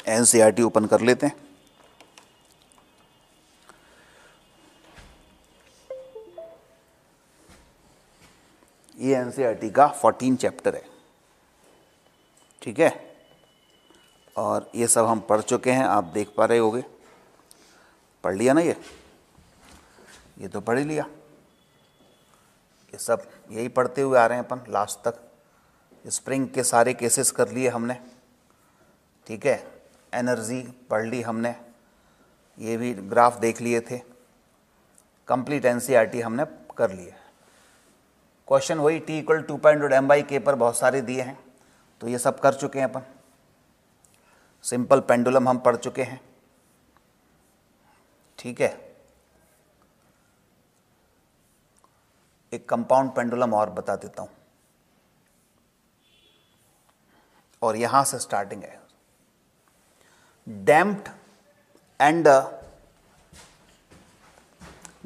NCERT open कर लेते हैं। ये एनसीईआरटी का 14 चैप्टर है, ठीक है। और ये सब हम पढ़ चुके हैं, आप देख पा रहे होगे। पढ़ लिया ना ये तो पढ़ ही लिया। ये सब यही पढ़ते हुए आ रहे हैं अपन लास्ट तक। स्प्रिंग के सारे केसेस कर लिए हमने, ठीक है। एनर्जी पढ़ ली हमने, ये भी ग्राफ देख लिए थे। कंप्लीट एनसीईआरटी हमने कर लिया। क्वेश्चन वही T = 2.m/k पर बहुत सारे दिए हैं, तो ये सब कर चुके हैं अपन। सिंपल पेंडुलम हम पढ़ चुके हैं, ठीक है। एक कंपाउंड पेंडुलम और बता देता हूं, और यहां से स्टार्टिंग है। Damped and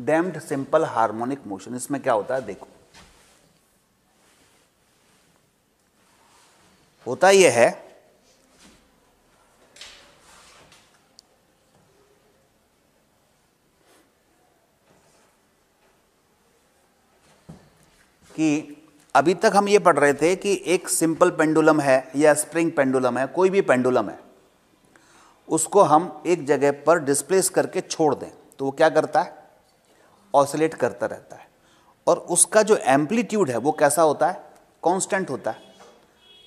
damped simple harmonic motion, इसमें क्या होता है देखो। होता यह है कि अभी तक हम ये पढ़ रहे थे कि एक सिंपल पेंडुलम है या स्प्रिंग पेंडुलम है, कोई भी पेंडुलम है, उसको हम एक जगह पर डिस्प्लेस करके छोड़ दें तो वो क्या करता है, ऑसिलेट करता रहता है। और उसका जो एम्पलीट्यूड है वो कैसा होता है, कांस्टेंट होता है,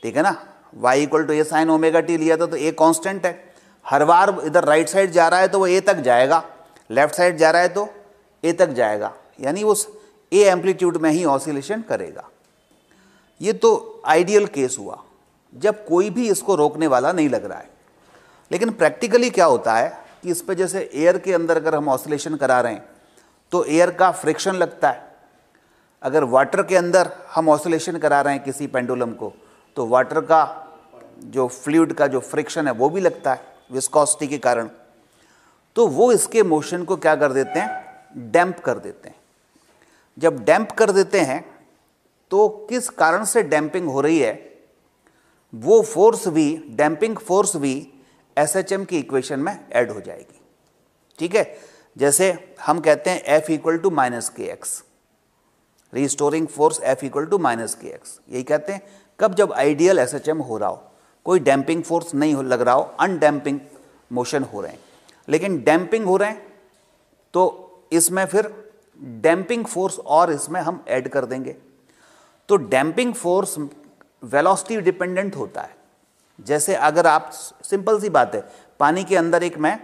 ठीक है ना। y = a sin ωt लिया था तो a कांस्टेंट है। हर बार इधर राइट साइड जा रहा है तो वो a तक जाएगा, लेफ्ट साइड जा रहा है तो a तक जाएगा, यानी उस a एम्पलीट्यूड में ही ऑसिलेशन करेगा। ये तो आइडियल केस हुआ जब कोई भी इसको रोकने वाला नहीं लग रहा है। लेकिन प्रैक्टिकली क्या होता है कि इस पे जैसे एयर के अंदर अगर हम ऑसिलेशन करा रहे हैं तो एयर का फ्रिक्शन लगता है। अगर वाटर के अंदर हम ऑसिलेशन करा रहे हैं किसी पेंडुलम को तो वाटर का जो फ्लूइड का जो फ्रिक्शन है वो भी लगता है विस्कोसिटी के कारण। तो वो इसके मोशन को क्या कर देते हैं, डैम्प कर देते हैं। जब डैम्प कर देते हैं तो किस कारण से डैम्पिंग हो रही है, वो फोर्स भी, डैम्पिंग फोर्स भी एसएचएम की इक्वेशन में ऐड हो जाएगी, ठीक है। जैसे हम कहते हैं F = -kx, restoring force F = -kx, यही कहते हैं कब, जब आइडियल एसएचएम हो रहा हो, कोई डैम्पिंग फोर्स नहीं लग रहा हो, अनडैम्पिंग मोशन हो रहे हैं। लेकिन डैम्पिंग हो रहे हैं तो इसमें फिर डैम्पिंग फोर्स और इसमें हम ऐड कर देंगे। तो डैम्पिंग फोर्स वेलोसिटी डिपेंडेंट होता है। जैसे अगर आप, सिंपल सी बात है, पानी के अंदर एक मैं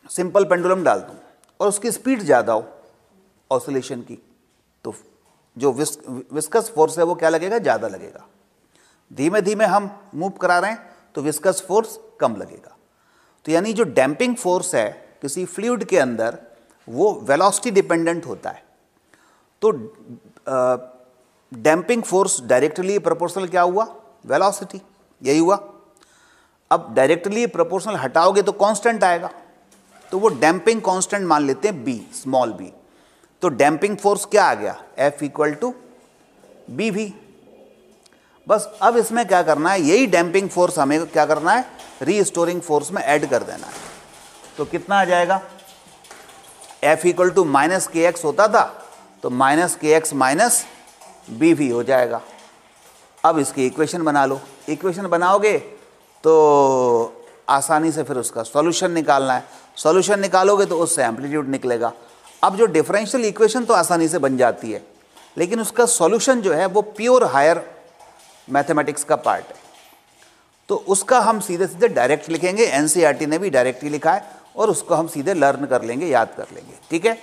सिंपल पेंडुलम डाल दूं और उसकी स्पीड ज़्यादा हो ऑसिलेशन की, तो जो विस्कस फोर्स है वो क्या लगेगा, ज़्यादा लगेगा। धीमे धीमे हम मूव करा रहे हैं तो विस्कस फोर्स कम लगेगा। तो यानी जो डैम्पिंग फोर्स है किसी फ्लूइड के अंदर वो वेलोसिटी डिपेंडेंट होता है। तो डैम्पिंग फोर्स डायरेक्टली प्रोपोर्शनल क्या हुआ, वेलोसिटी, यही हुआ। अब डायरेक्टली प्रोपोर्शनल हटाओगे तो कांस्टेंट आएगा, तो वो डैम्पिंग कांस्टेंट मान लेते हैं b, स्मॉल b। तो डैम्पिंग फोर्स क्या आ गया, F = bv। बस अब इसमें क्या करना है, यही डैम्पिंग फोर्स हमें क्या करना है, रीस्टोरिंग फोर्स में ऐड कर देना है। तो कितना आ जाएगा, F = -kx होता था तो -kx - bv हो जाएगा। अब इसकी इक्वेशन बना लो। इक्वेशन बनाओगे तो आसानी से फिर उसका सॉल्यूशन निकालना है। सॉल्यूशन निकालोगे तो उससे एम्पलीट्यूड निकलेगा। अब जो डिफरेंशियल इक्वेशन तो आसानी से बन जाती है, लेकिन उसका सॉल्यूशन जो है वो प्योर हायर मैथमेटिक्स का पार्ट है। तो उसका हम सीधे सीधे डायरेक्ट लिखेंगे। एनसीईआरटी ने भी डायरेक्टली लिखा है और उसको हम सीधे लर्न कर लेंगे, याद कर लेंगे, ठीक है।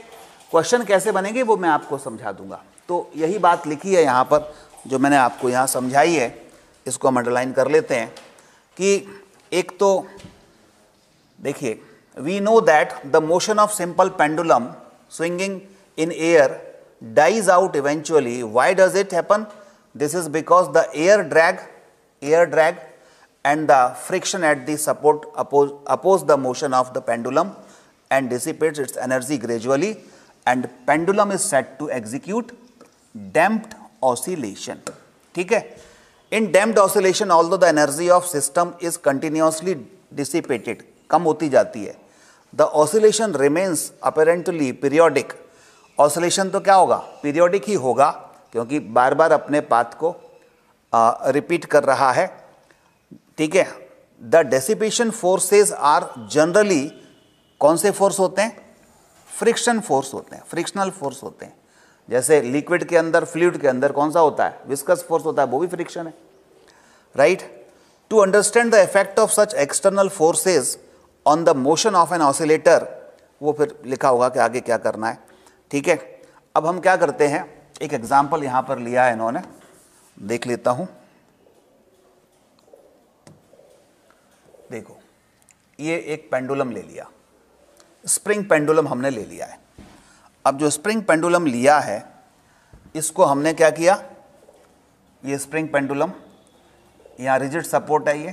क्वेश्चन कैसे बनेंगे वो मैं आपको समझा दूंगा। तो यही बात लिखी है यहाँ पर जो मैंने आपको यहाँ समझाई है, इसको हम अंडरलाइन कर लेते हैं कि एक तो देखिए, we know that the motion of simple pendulum swinging in air dies out eventually. Why does it happen? This is because the air drag and the friction at the support oppose the motion of the pendulum and dissipates its energy gradually, and pendulum is set to execute damped oscillation, ठीक है। In damped oscillation although the energy of system is continuously dissipated, कम होती जाती है, the oscillation remains apparently periodic, oscillation तो क्या होगा, periodic ही होगा, क्योंकि बार बार अपने पाथ को रिपीट कर रहा है, ठीक है। The dissipation forces are generally, कौन से फोर्स होते हैं, फ्रिक्शन फोर्स होते हैं, फ्रिक्शनल फोर्स होते हैं। जैसे लिक्विड के अंदर, फ्लूइड के अंदर कौन सा होता है, विस्कस फोर्स होता है, वो भी फ्रिक्शन है, right. To understand the effect of such external forces on the motion of an oscillator, वो फिर लिखा होगा कि आगे क्या करना है, ठीक है। अब हम क्या करते हैं, एक एग्जाम्पल यहां पर लिया है इन्होंने, देख लेता हूं। देखो, ये एक पेंडुलम ले लिया, स्प्रिंग पेंडुलम हमने ले लिया है। अब जो स्प्रिंग पेंडुलम लिया है, इसको हमने क्या किया, ये स्प्रिंग पेंडुलम, यहाँ रिजिड सपोर्ट है,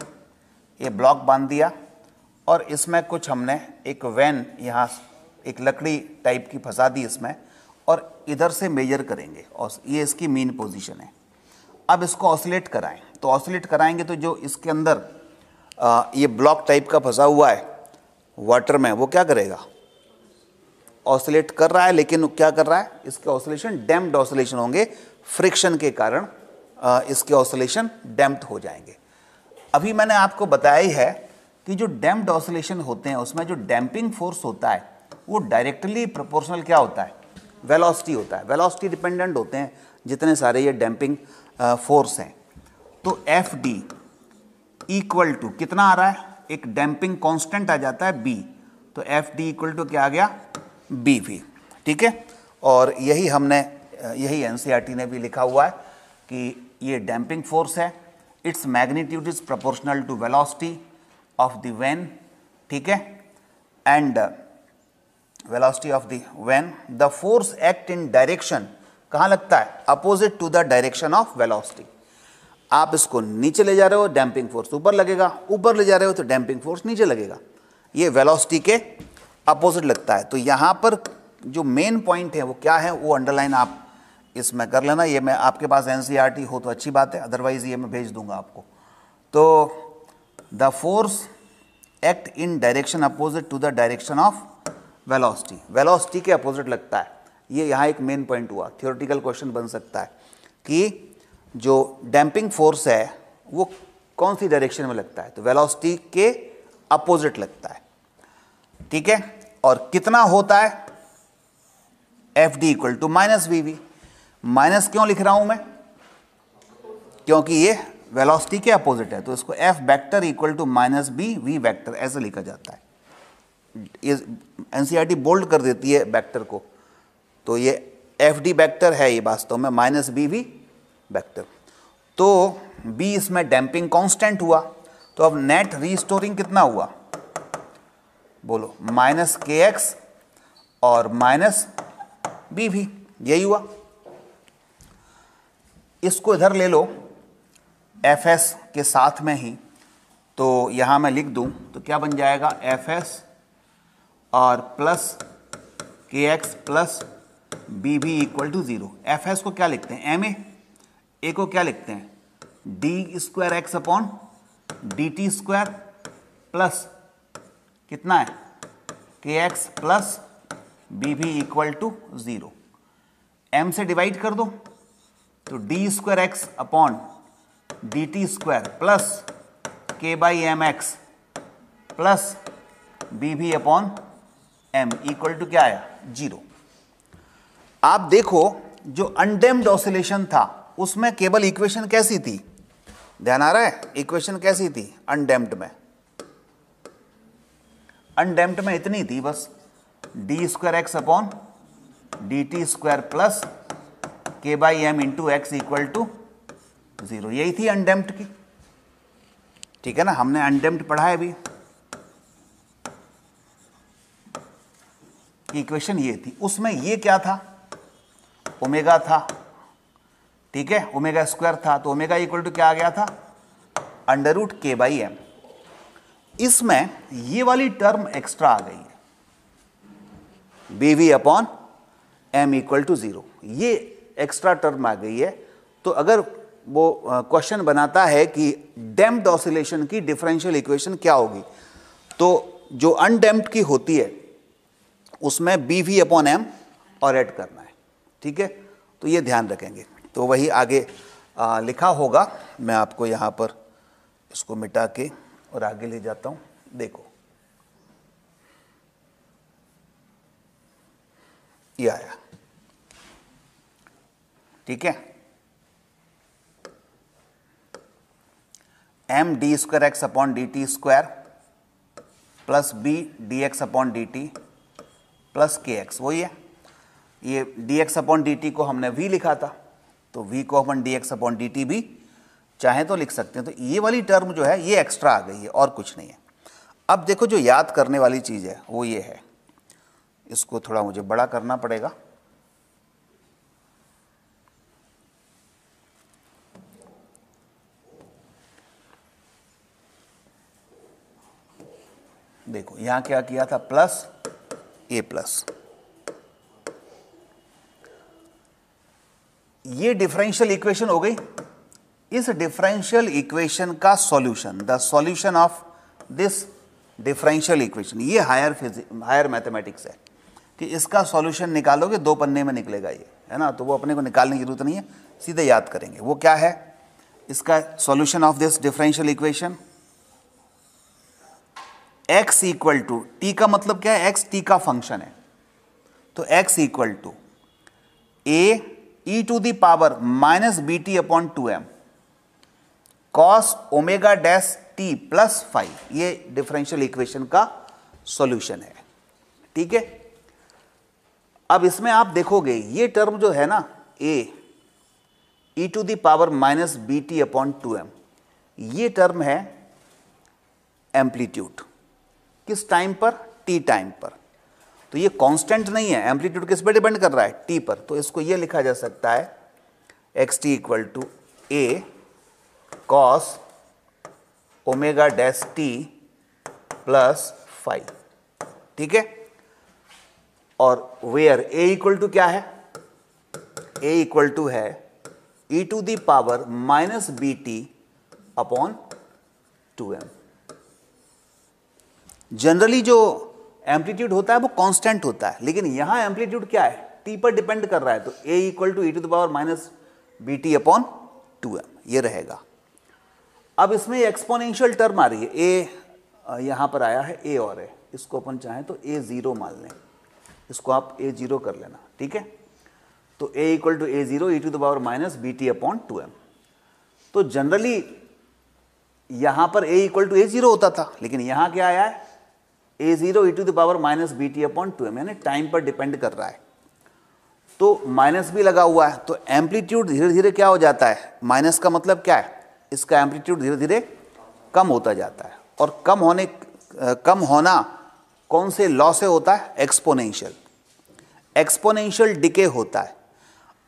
ये ब्लॉक बांध दिया, और इसमें कुछ हमने एक वैन, यहाँ एक लकड़ी टाइप की फंसा दी इसमें, और इधर से मेजर करेंगे, और ये इसकी मीन पोजीशन है। अब इसको ऑसिलेट कराएं, तो ऑसिलेट कराएंगे तो जो इसके अंदर ये ब्लॉक टाइप का फंसा हुआ है वाटर में, वो क्या करेगा, ऑसिलेट कर रहा है, लेकिन क्या कर रहा है, इसके ऑसिलेशन डैम्प्ड ऑसिलेशन होंगे, फ्रिक्शन के कारण इसके ऑसिलेशन डैम्प्ड हो जाएंगे। अभी मैंने आपको बताया ही है कि जो डैम्प्ड ऑसिलेशन होते हैं उसमें जो डैम्पिंग फोर्स होता है वो डायरेक्टली प्रोपोर्शनल क्या होता है, वेलोसिटी होता है, वेलोसिटी डिपेंडेंट होते हैं जितने सारे ये डैम्पिंग फोर्स हैं। तो एफ डी इक्वल टू कितना आ रहा है, एक डैम्पिंग कांस्टेंट आ जाता है बी, तो एफ डी इक्वल टू क्या आ गया, बी वी, ठीक है। और यही हमने, यही एनसीईआरटी ने भी लिखा हुआ है कि ये डैम्पिंग फोर्स है, it's magnitude is proportional to velocity of the van, ठीक है, and velocity of the van, the force act in direction, कहाँ लगता है, opposite to the direction of velocity. आप इसको नीचे ले जा रहे हो, डैम्पिंग फोर्स ऊपर लगेगा, ऊपर ले जा रहे हो तो डैम्पिंग फोर्स नीचे लगेगा, ये वेलोसिटी के अपोजिट लगता है। तो यहाँ पर जो मेन पॉइंट है वो क्या है, वो अंडरलाइन आप इसमें कर लेना। ये मैं आपके पास एनसीईआरटी हो तो अच्छी बात है, अदरवाइज ये मैं भेज दूंगा आपको। तो the force act in direction opposite to the direction of velocity, velocity के अपोजिट लगता है। ये यहाँ एक मेन पॉइंट हुआ, थियोरेटिकल क्वेश्चन बन सकता है कि जो डैम्पिंग फोर्स है वो कौन सी डायरेक्शन में लगता है, तो वेलोसिटी के अपोजिट लगता है, ठीक है। और कितना होता है, F D equal to minus V V. Minus क्यों लिख रहा हूं मैं, क्योंकि ये वेलोसिटी के अपोजिट है, तो इसको F vector equal to minus B V vector ऐसे लिखा जाता है। ये एनसीईआरटी बोल्ड कर देती है वेक्टर को, तो ये एफ डी वेक्टर है ये वास्तव में माइनस बी वी वेक्टर। तो बी इसमें डैम्पिंग कांस्टेंट हुआ, तो अब नेट रीस्टोरिंग कितना हुआ, बोलो, माइनस के एक्स और माइनस बी भी, यही हुआ। इसको इधर ले लो एफ एस के साथ में ही, तो यहां मैं लिख दूं तो क्या बन जाएगा, एफ एस और प्लस के X plus B V equal to 0। F S को क्या लिखते हैं, एम ए को क्या लिखते हैं, D square X upon D T square plus कितना है, K X plus B V equal to 0। M से डिवाइड कर दो तो D square X upon D T square plus K by M X plus B V upon M equal to क्या आया, 0। आप देखो जो अनडैम्प्ड ऑसिलेशन था उसमें केवल इक्वेशन कैसी थी, ध्यान आ रहा है, इक्वेशन कैसी थी अनडैम्प्ड में, अनडैम्प्ड में इतनी थी बस, D square X upon D T square plus K by M into X equal to 0, यही थी अनडैम्प्ड की, ठीक है ना। हमने अनडैम्प्ड पढ़ा है अभी, इक्वेशन ये थी, उसमें ये क्या था, ओमेगा था, ठीक है, ओमेगा स्क्वायर था, तो ओमेगा इक्वल टू क्या आ गया था, अंडर रूट के बाई एम। इसमें ये वाली टर्म एक्स्ट्रा आ गई है, B V upon M equal to 0, ये एक्स्ट्रा टर्म आ गई है। तो अगर वो क्वेश्चन बनाता है कि डैम्प्ड ऑसिलेशन की डिफरेंशियल इक्वेशन क्या होगी, तो जो अनडैम्प्ड की होती है उसमें BV/m और ऐड करना है, ठीक है। तो ये ध्यान रखेंगे, तो वही आगे लिखा होगा। मैं आपको यहाँ पर इसको मिटा के और आगे ले जाता हूँ। देखो ये आया, ठीक है। md²x/dt² plus b/dx/dt plus kx, वही है। ये dx/dt को हमने v लिखा था, तो v को अपन dx/dt भी चाहे तो लिख सकते हैं। तो ये वाली टर्म जो है ये एक्स्ट्रा आ गई है और कुछ नहीं है। अब देखो जो याद करने वाली चीज़ है वो ये है, इसको थोड़ा मुझे बड़ा करना पड़ेगा। देखो यहां क्या किया था, प्लस a प्लस, ये डिफरेंशियल इक्वेशन हो गई। इस डिफरेंशियल इक्वेशन का solution, the solution of this differential equation, ये हायर मैथमेटिक्स है कि इसका सॉल्यूशन निकालोगे 2 पन्ने में निकलेगा ये, है ना। तो वो अपने को निकालने की जरूरत नहीं है, सीधे याद करेंगे। वो क्या है इसका solution of this differential equation, x equal to, t का मतलब क्या है, x t का फंक्शन है, तो x equal to a e⁻⁻bt/2m cos omega dash t plus 5, ये डिफरेंशियल इक्वेशन का सॉल्यूशन है, ठीक है। अब इसमें आप देखोगे ये टर्म जो है ना a e⁻⁻bt/2m, ये टर्म है एम्पलीट्यूड। किस टाइम पर, t टाइम पर। तो ये कांस्टेंट नहीं है, एम्पलीट्यूड किस पर डिपेंड कर रहा है, t पर। तो इसको ये लिखा जा सकता है xt equal to a cos omega dash t plus 5, ठीक है। और वेयर a इक्वल टू क्या है, a इक्वल टू है e⁻⁻bt/2m। जनरली जो एम्पलीट्यूड होता है वो कांस्टेंट होता है, लेकिन यहां एम्पलीट्यूड क्या है, t पर डिपेंड कर रहा है, तो a इक्वल टू e⁻⁻bt/2m ये रहेगा। अब इसमें एक्सपोनेंशियल टर्म आ रही है, a यहां पर आया है a और है, इसको अपन चाहें तो a0 मान लें, इसको आप a0 कर लेना, ठीक है। तो a equal to a0 e⁻⁻bt/2m। तो जनरली यहां पर a इक्वल टू a0 होता था, लेकिन यहां क्या आया है a0 e⁻⁻bt/2m, यानी टाइम पर डिपेंड कर रहा है, तो माइनस भी लगा हुआ है। तो एम्पलीट्यूड धीरे धीरे क्या हो जाता है, माइनस का मतलब क्या है, इसका एम्पलीट्यूड धीरे धीरे कम होता जाता है। और कम होना कौन से लॉ से होता है, एक्सपोनेंशियल डिके होता है।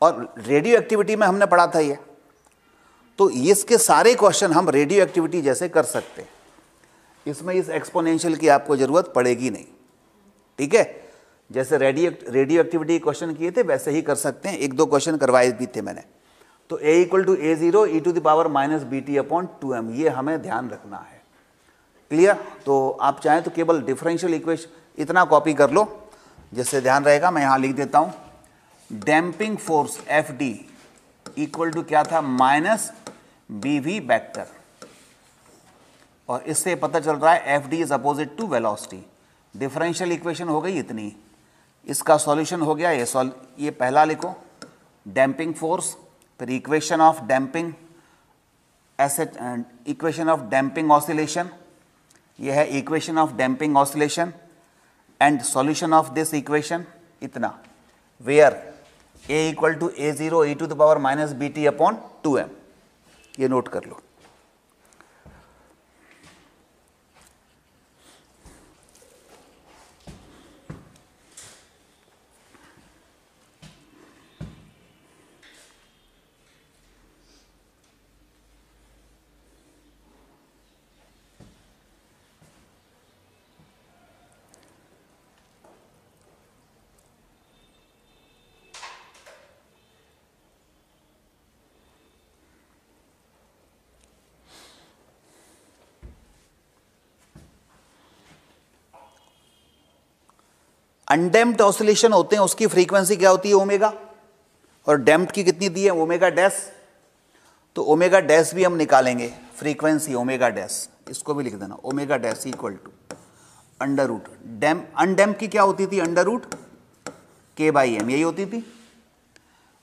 और रेडियो एक्टिविटी में हमने पढ़ा था ये, तो इसके सारे क्वेश्चन हम रेडियो एक्टिविटी जैसे कर सकते हैं, इसमें इस एक्सपोनेंशियल की आपको जरूरत पड़ेगी नहीं, ठीक है। जैसे रेडियो एक्टिविटी क्वेश्चन किए थे वैसे ही कर सकते हैं, 1-2 क्वेश्चन करवाए भी थे मैंने। तो a equal to a0 e⁻⁻bt/2m, ये हमें ध्यान रखना है, क्लियर। तो आप चाहें तो केवल डिफरेंशियल इक्वेशन इतना कॉपी कर लो, जिससे ध्यान रहेगा। मैं यहां लिख देता हूं, damping force Fd equal to क्या था, -bv वेक्टर, और इससे पता चल रहा है Fd is opposite to velocity. Differential equation हो गई इतनी, इसका सॉल्यूशन हो गया ये पहला लिखो, डैम्पिंग फोर्स, फिर equation of damping equation of damping oscillation, ये है equation of damping oscillation, and solution of this equation इतना, where a equal to a0 e⁻⁻bt/2m, ये नोट कर लो। अनडैम्प्ड ऑसिलेशन होते हैं उसकी फ्रीक्वेंसी क्या होती है, ओमेगा, और डैम्प्ड की कितनी दी है, ओमेगा डैश। तो ओमेगा डैश भी हम निकालेंगे, फ्रीक्वेंसी ओमेगा डैश, इसको भी लिख देना, omega dash equal to under root undamped की क्या होती थी, अंडर रूट के बाई एम, यही होती थी।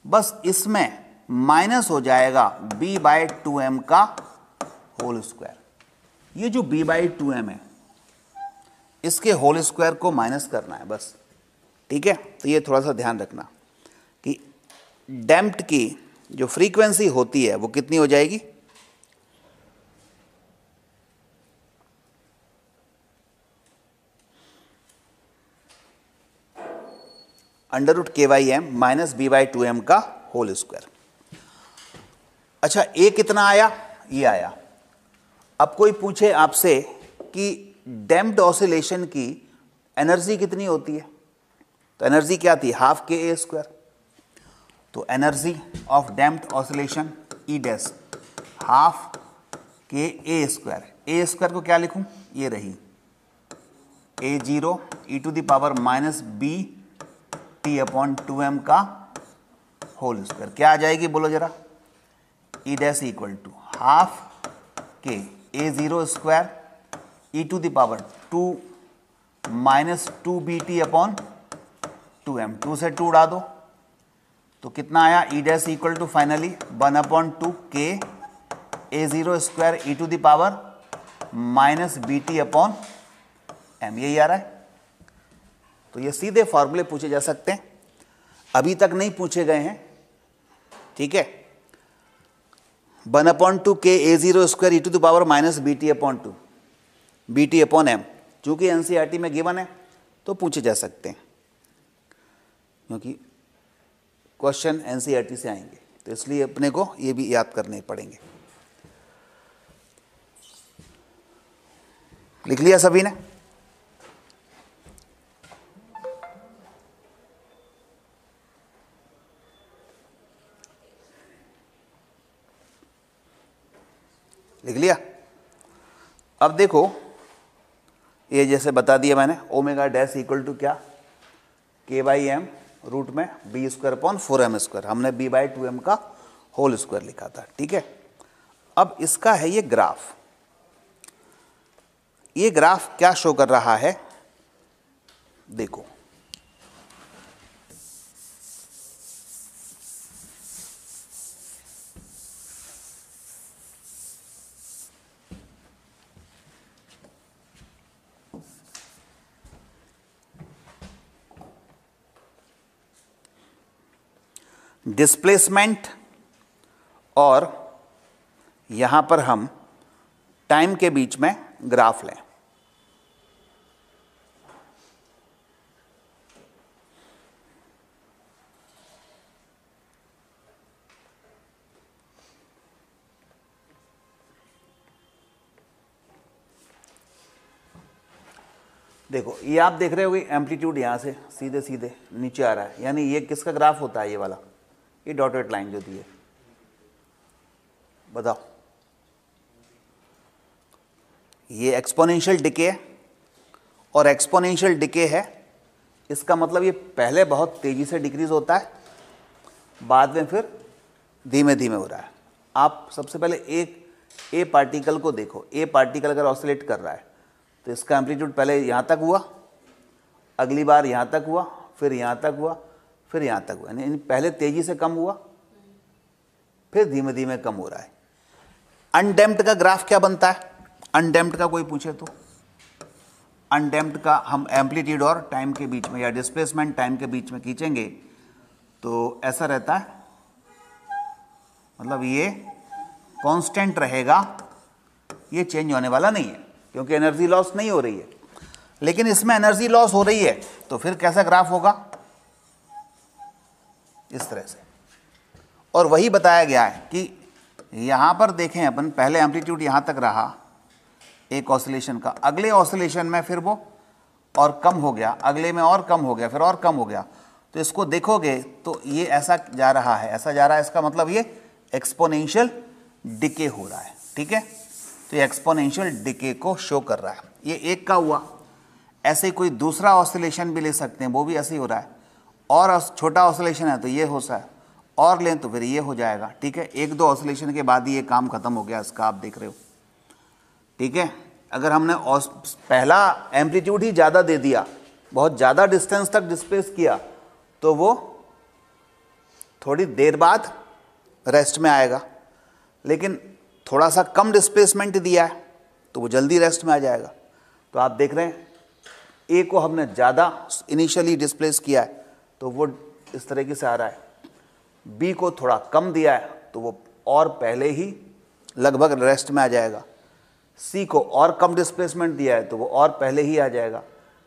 बस इसमें माइनस हो जाएगा बी बाई टू एम का होल स्क्वायर। ये जो बी बाई टू एम है इसके होल स्क्वायर को माइनस करना है बस, ठीक है। तो ये थोड़ा सा ध्यान रखना कि डैम्प्ड की जो फ्रीक्वेंसी होती है वो कितनी हो जाएगी, अंडर रूट के by M minus B by two M का होल स्क्वायर। अच्छा, ए कितना आया, ये आया। अब कोई पूछे आपसे कि डैम्प्ड ऑसिलेशन की एनर्जी कितनी होती है, तो एनर्जी क्या थी, हाफ के ए स्क्वायर। तो energy of damped oscillation E dash half K A square. A square को क्या लिखूं, ये रही A zero E to the power minus B T upon two M का होल स्क्वायर। क्या आ जाएगी बोलो जरा, E dash equal to half K A zero square E to the power to minus two B T upon two M, two से two उड़ा दो तो कितना आया, E dash equal to finally one upon two K A zero square E to the power minus B T upon M, यही आ रहा है। तो ये सीधे फॉर्मूले पूछे जा सकते हैं, अभी तक नहीं पूछे गए हैं, ठीक है। One upon two K A zero square E to the power minus B T upon two B T upon M, चूंकि एनसीईआरटी में गिवन है तो पूछे जा सकते हैं, क्योंकि क्वेश्चन एनसीईआरटी से आएंगे, तो इसलिए अपने को ये भी याद करने पड़ेंगे। लिख लिया सभी ने? लिख लिया? अब देखो, ये जैसे बता दिया मैंने, ओमेगा डैश इक्वल टू क्या, के बाई एम रूट में B square upon four M square, हमने बी बाई टू एम का होल स्क्वायर लिखा था, ठीक है। अब इसका है ये ग्राफ। ये ग्राफ क्या शो कर रहा है, देखो, डिस्प्लेसमेंट और यहां पर हम टाइम के बीच में ग्राफ लें। देखो, ये आप देख रहे होगे एम्पलीट्यूड यहां से सीधे सीधे नीचे आ रहा है, यानी ये किसका ग्राफ होता है, ये वाला, ये डॉटेड लाइन जो दी है, बताओ। ये एक्सपोनेंशियल डिके है, और एक्सपोनेंशियल डिके है इसका मतलब ये पहले बहुत तेजी से डिक्रीज होता है, बाद में फिर धीमे धीमे हो रहा है। आप सबसे पहले एक ए पार्टिकल को देखो, ए पार्टिकल अगर ऑसिलेट कर रहा है तो इसका एम्पलीट्यूड पहले यहाँ तक हुआ, अगली बार यहाँ तक हुआ, फिर यहाँ तक हुआ, फिर यहाँ तक हुआ, यानी पहले तेजी से कम हुआ, फिर धीमे धीमे कम हो रहा है। अनडैम्प्ड का ग्राफ क्या बनता है, अनडैम्प्ड का कोई पूछे तो, अनडैम्प्ड का हम एम्पलीट्यूड और टाइम के बीच में या डिस्प्लेसमेंट टाइम के बीच में खींचेंगे तो ऐसा रहता है, मतलब ये कांस्टेंट रहेगा, ये चेंज होने वाला नहीं है, क्योंकि एनर्जी लॉस नहीं हो रही है। लेकिन इसमें एनर्जी लॉस हो रही है, तो फिर कैसा ग्राफ होगा, इस तरह से। और वही बताया गया है कि यहाँ पर देखें अपन, पहले एम्पलीट्यूड यहाँ तक रहा एक ऑसिलेशन का, अगले ऑसिलेशन में फिर वो और कम हो गया, अगले में और कम हो गया, फिर और कम हो गया। तो इसको देखोगे तो ये ऐसा जा रहा है, ऐसा जा रहा है, इसका मतलब ये एक्सपोनेंशियल डिके हो रहा है, ठीक है। तो ये एक्सपोनेंशियल डिके को शो कर रहा है। ये एक का हुआ। ऐसे कोई दूसरा ऑसिलेशन भी ले सकते हैं, वो भी ऐसे ही हो रहा है, और छोटा ऑसिलेशन है तो ये हो सकता है, और लें तो फिर ये हो जाएगा। ठीक है, एक दो ऑसिलेशन के बाद ही ये काम खत्म हो गया इसका, आप देख रहे हो। ठीक है, अगर हमने पहला एम्पलीट्यूड ही ज़्यादा दे दिया, बहुत ज़्यादा डिस्टेंस तक डिस्प्लेस किया, तो वो थोड़ी देर बाद रेस्ट में आएगा। लेकिन थोड़ा सा कम डिस्प्लेसमेंट दिया है तो वो जल्दी रेस्ट में आ जाएगा। तो आप देख रहे हैं ए को हमने ज़्यादा इनिशियली डिस्प्लेस किया है तो वो इस तरीके से आ रहा है, बी को थोड़ा कम दिया है तो वो और पहले ही लगभग रेस्ट में आ जाएगा, सी को और कम डिस्प्लेसमेंट दिया है तो वो और पहले ही आ जाएगा,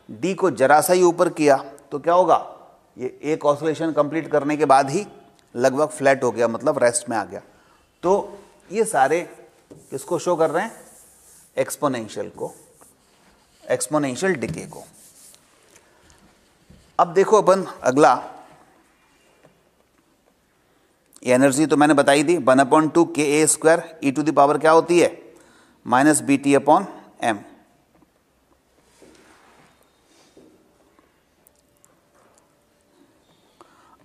डी को जरा सा ही ऊपर किया तो क्या होगा, ये एक ऑसिलेशन कंप्लीट करने के बाद ही लगभग फ्लैट हो गया, मतलब रेस्ट में आ गया। तो ये सारे किसको शो कर रहे हैं, एक्सपोनेंशियल को, एक्सपोनेंशियल डिके को। अब देखो अपन अगला, ये एनर्जी तो मैंने बताई दी, 1/2 KA² e⁻, क्या होती है, -BT/m।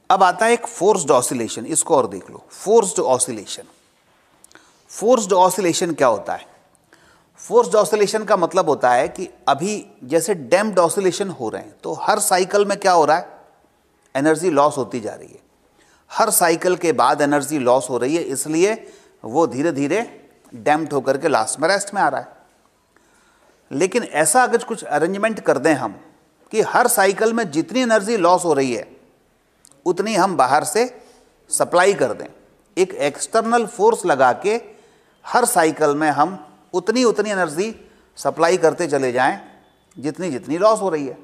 अब आता है एक फोर्स्ड ऑसिलेशन, इसको और देख लो। फोर्स्ड ऑसिलेशन, फोर्स्ड ऑसिलेशन क्या होता है? फोर्स्ड ऑसिलेशन का मतलब होता है कि अभी जैसे डैम्प्ड ऑसिलेशन हो रहे हैं तो हर साइकिल में क्या हो रहा है, एनर्जी लॉस होती जा रही है, हर साइकिल के बाद एनर्जी लॉस हो रही है, इसलिए वो धीरे धीरे डैम्प्ड होकर के लास्ट में रेस्ट में आ रहा है। लेकिन ऐसा अगर कुछ अरेंजमेंट कर दें हम कि हर साइकिल में जितनी एनर्जी लॉस हो रही है उतनी हम बाहर से सप्लाई कर दें, एक एक्सटर्नल फोर्स लगा के हर साइकिल में हम उतनी एनर्जी सप्लाई करते चले जाएं जितनी जितनी लॉस हो रही है,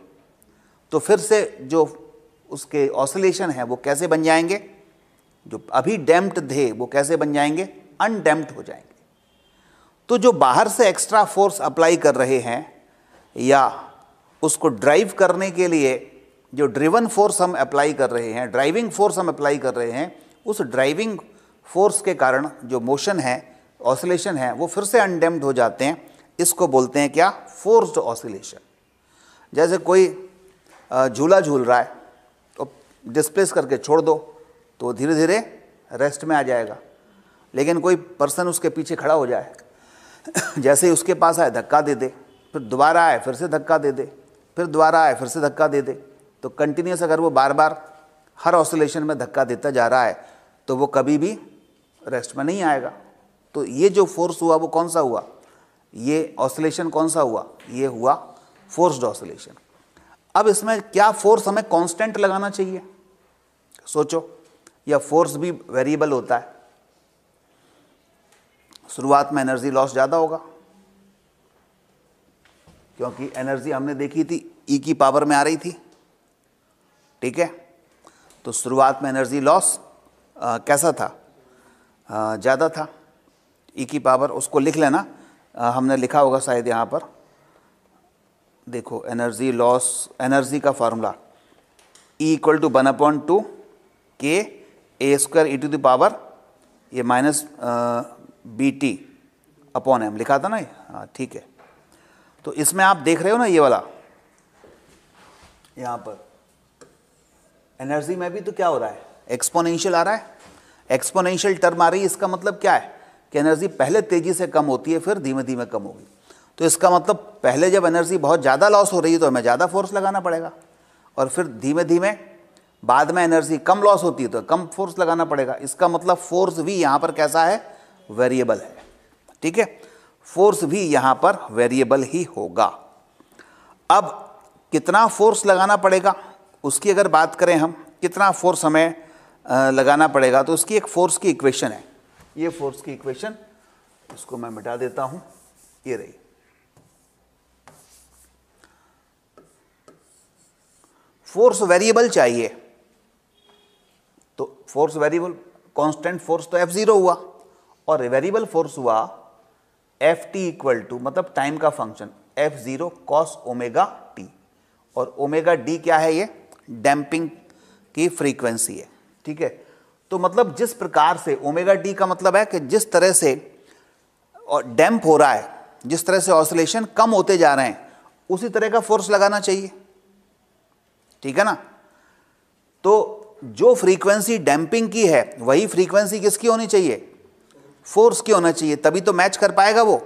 तो फिर से जो उसके ऑसिलेशन है वो कैसे बन जाएंगे, जो अभी डैम्प्ड थे वो कैसे बन जाएंगे, अनडैम्प्ड हो जाएंगे। तो जो बाहर से एक्स्ट्रा फोर्स अप्लाई कर रहे हैं या उसको ड्राइव करने के लिए जो ड्रिवन फोर्स हम अप्लाई कर रहे हैं, ड्राइविंग फोर्स हम अप्लाई कर रहे हैं, उस ड्राइविंग फोर्स के कारण जो मोशन है, ऑसिलेशन है, वो फिर से अनडैम्प्ड हो जाते हैं। इसको बोलते हैं क्या, फोर्स्ड ऑसिलेशन। जैसे कोई झूला झूल रहा है तो डिस्प्लेस करके छोड़ दो तो धीरे धीरे रेस्ट में आ जाएगा, लेकिन कोई पर्सन उसके पीछे खड़ा हो जाए, जैसे ही उसके पास आए धक्का दे दे, फिर दोबारा आए फिर से धक्का दे दे, फिर दोबारा आए फिर से धक्का दे दे, तो कंटिन्यूस अगर वो बार बार हर ऑसिलेशन में धक्का देता जा रहा है तो वो कभी भी रेस्ट में नहीं आएगा। तो ये जो फोर्स हुआ वो कौन सा हुआ, ये ऑसिलेशन कौन सा हुआ, ये हुआ फोर्स्ड ऑसिलेशन। अब इसमें क्या फोर्स हमें कांस्टेंट लगाना चाहिए, सोचो, या फोर्स भी वेरिएबल होता है? शुरुआत में एनर्जी लॉस ज़्यादा होगा क्योंकि एनर्जी हमने देखी थी ई की पावर में आ रही थी, ठीक है। तो शुरुआत में एनर्जी लॉस कैसा था, ज़्यादा था, ई की पावर, उसको लिख लेना, हमने लिखा होगा शायद यहाँ पर, देखो एनर्जी लॉस, एनर्जी का फार्मूला E = 1/2 KA² e⁻, ये -BT/m लिखा था ना ये, हाँ ठीक है। तो इसमें आप देख रहे हो ना ये वाला, यहाँ पर एनर्जी में भी तो क्या हो रहा है, एक्सपोनेंशियल आ रहा है, एक्सपोनेंशियल टर्म आ रही है। इसका मतलब क्या है कि एनर्जी पहले तेजी से कम होती है फिर धीमे धीमे कम होगी। तो इसका मतलब पहले जब एनर्जी बहुत ज़्यादा लॉस हो रही है तो हमें ज़्यादा फोर्स लगाना पड़ेगा, और फिर धीमे धीमे बाद में एनर्जी कम लॉस होती है तो कम फोर्स लगाना पड़ेगा। इसका मतलब फोर्स भी यहाँ पर कैसा है, वेरिएबल है, ठीक है। फोर्स भी यहाँ पर वेरिएबल ही होगा। अब कितना फोर्स लगाना पड़ेगा उसकी अगर बात करें हम, कितना फोर्स हमें लगाना पड़ेगा, तो उसकी एक फोर्स की इक्वेशन है। ये फोर्स की इक्वेशन, इसको मैं मिटा देता हूं, ये रही। फोर्स वेरिएबल चाहिए तो फोर्स वेरिएबल, कांस्टेंट फोर्स तो F0 हुआ, और वेरिएबल फोर्स हुआ Ft = मतलब टाइम का फंक्शन F0 cos ωt, और ωd क्या है, ये डैम्पिंग की फ्रीक्वेंसी है, ठीक है। तो मतलब जिस प्रकार से ωd का मतलब है कि जिस तरह से डैम्प हो रहा है, जिस तरह से ऑसिलेशन कम होते जा रहे हैं, उसी तरह का फोर्स लगाना चाहिए, ठीक है ना। तो जो फ्रीक्वेंसी डैम्पिंग की है वही फ्रीक्वेंसी किसकी होनी चाहिए, फोर्स की होना चाहिए, तभी तो मैच कर पाएगा वो।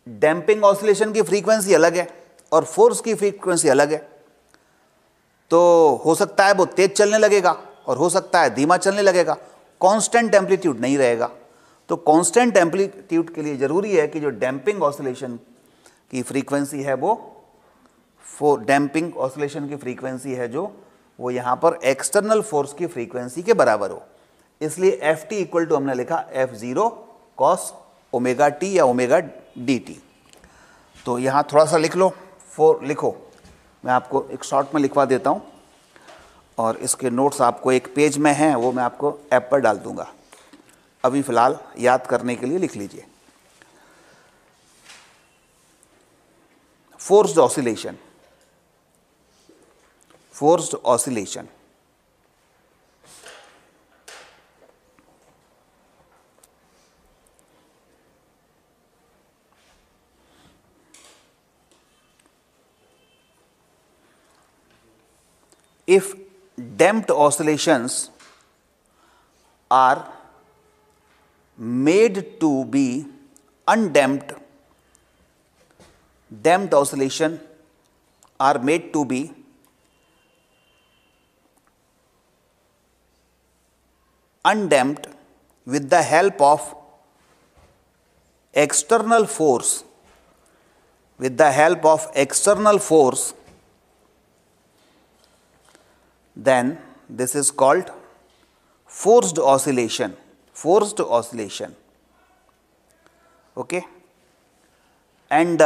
डैम्पिंग ऑसिलेशन की फ्रीक्वेंसी अलग है और फोर्स की फ्रीक्वेंसी अलग है। तो हो सकता है वो तेज चलने लगेगा और हो सकता है धीमा चलने लगेगा, कांस्टेंट एम्पलीट्यूड नहीं रहेगा। तो कांस्टेंट एम्पलीट्यूड के लिए जरूरी है कि जो डैम्पिंग ऑसिलेशन की फ्रीक्वेंसी है वो डैम्पिंग ऑसिलेशन की फ्रीक्वेंसी है जो वो यहां पर एक्सटर्नल फोर्स की फ्रीक्वेंसी के बराबर हो। इसलिए एफ टी इक्वल टू हमने लिखा F0 cos ओमेगा टी या ओमेगा डी टी। तो यहां थोड़ा सा लिख लो, लिखो, मैं आपको एक शॉर्ट में लिखवा देता हूं और इसके नोट्स आपको एक पेज में हैं, वो मैं आपको ऐप पर डाल दूंगा। अभी फिलहाल याद करने के लिए लिख लीजिए। Forced oscillation, forced oscillation, if damped oscillations are made to be undamped, damped oscillation are made to be undamped with the help of external force, with the help of external force, then this is called forced oscillation, forced oscillation, okay. And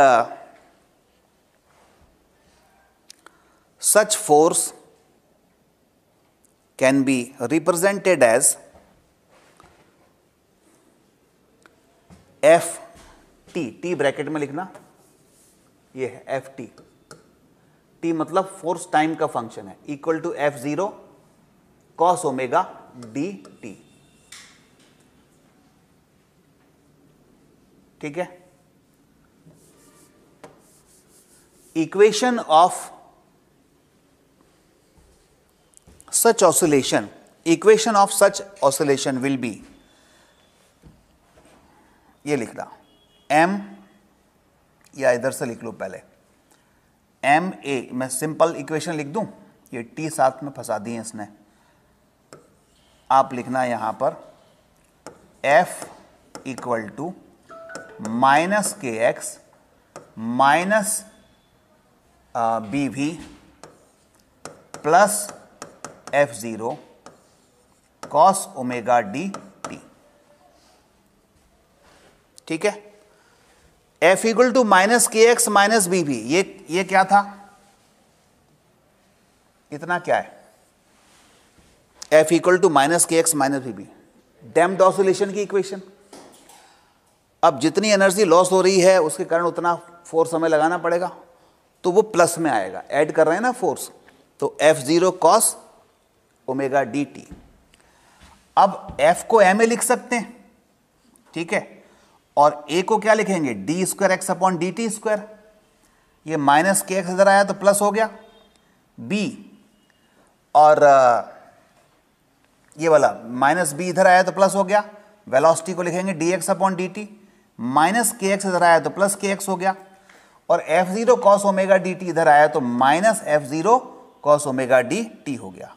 such force can be represented as F T, T bracket में लिखना, ये है F T, T मतलब force time का function है, equal to F0 cos omega D T, ठीक है। Equation of such oscillation, equation of such oscillation will be, ये लिखना m, या इधर से लिख लो पहले एम ए, मैं सिंपल इक्वेशन लिख दूं, ये t साथ में फंसा दिए इसने, आप लिखना यहां पर f equal to minus K X minus B V plus F0 cos omega D T, ठीक है। F equal to minus K X minus B V, ये क्या था, इतना क्या है, F equal to minus K X minus B V, damped oscillation की equation. अब जितनी एनर्जी लॉस हो रही है उसके कारण उतना फोर्स हमें लगाना पड़ेगा, तो वो प्लस में आएगा, ऐड कर रहे हैं ना फोर्स, तो F0 cos omega D T. अब F को M लिख सकते हैं, ठीक है, और A को क्या लिखेंगे, D square X upon D T square, ये माइनस के एक्स इधर आया तो प्लस हो गया, B और ये वाला माइनस बी इधर आया तो प्लस हो गया, वेलोसिटी को लिखेंगे D x upon D T, minus K x इधर आया तो प्लस के एक्स हो गया, और F0 cos omega D T इधर आया तो minus F0 cos omega D T हो गया।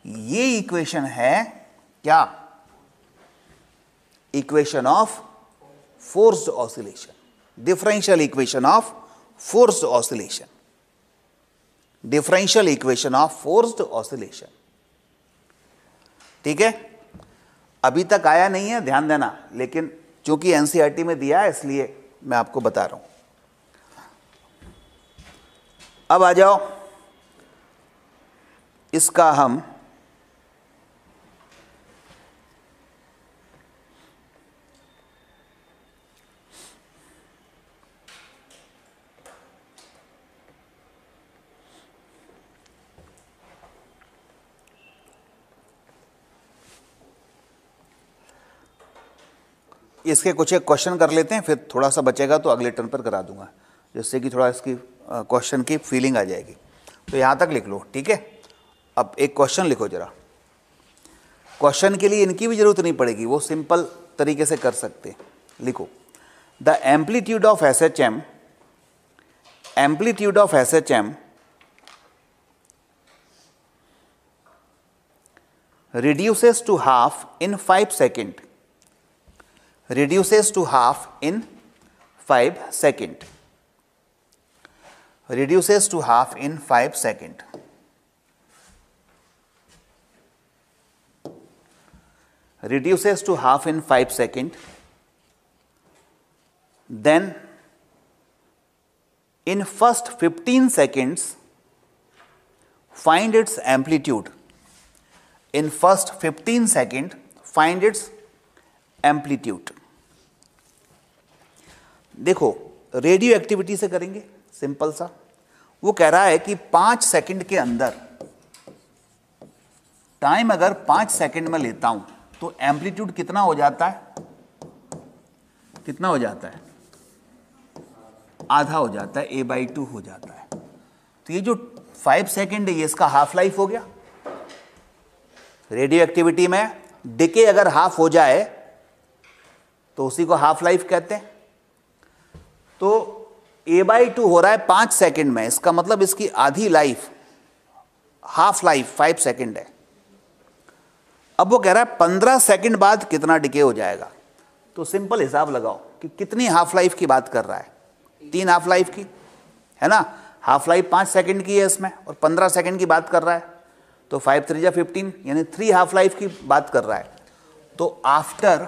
ये इक्वेशन है क्या, equation of forced oscillation, differential equation of forced oscillation, differential equation of forced oscillation, ठीक है। अभी तक आया नहीं है, ध्यान देना, लेकिन चूंकि एनसीईआरटी में दिया है इसलिए मैं आपको बता रहा हूं। अब आ जाओ, इसका हम इसके कुछ एक क्वेश्चन कर लेते हैं, फिर थोड़ा सा बचेगा तो अगले टर्न पर करा दूंगा। जिससे कि थोड़ा इसकी क्वेश्चन की फीलिंग आ जाएगी। तो यहाँ तक लिख लो, ठीक है। अब एक क्वेश्चन लिखो जरा। क्वेश्चन के लिए इनकी भी जरूरत नहीं पड़ेगी, वो सिंपल तरीके से कर सकते। लिखो, the amplitude of SHM, amplitude of SHM reduces to half in 5 seconds, reduces to half in 5 seconds, reduces to half in 5 seconds, reduces to half in 5 seconds, then in first 15 seconds find its amplitude, in first 15 seconds find its amplitude। देखो, radio activity से करेंगे, simple सा। वो कह रहा है कि 5 second के अंदर, टाइम अगर 5 सेकंड में लेता हूं तो एम्पलीट्यूड कितना हो जाता है, कितना हो जाता है, आधा हो जाता है, A/2 हो जाता है। तो ये जो 5 सेकंड है ये इसका हाफ लाइफ हो गया। रेडियो एक्टिविटी में डिके अगर हाफ हो जाए तो उसी को हाफ लाइफ कहते हैं। तो A/2 हो रहा है 5 सेकंड में, इसका मतलब इसकी आधी लाइफ, हाफ लाइफ 5 सेकंड है। अब वो कह रहा है 15 सेकंड बाद कितना डिके हो जाएगा। तो सिंपल हिसाब लगाओ कि कितनी हाफ लाइफ की बात कर रहा है, 3 हाफ लाइफ की, है ना। हाफ लाइफ 5 सेकंड की है इसमें और 15 सेकंड की बात कर रहा है, तो 5 3 जा 15, यानी 3 हाफ लाइफ की बात कर रहा है। तो after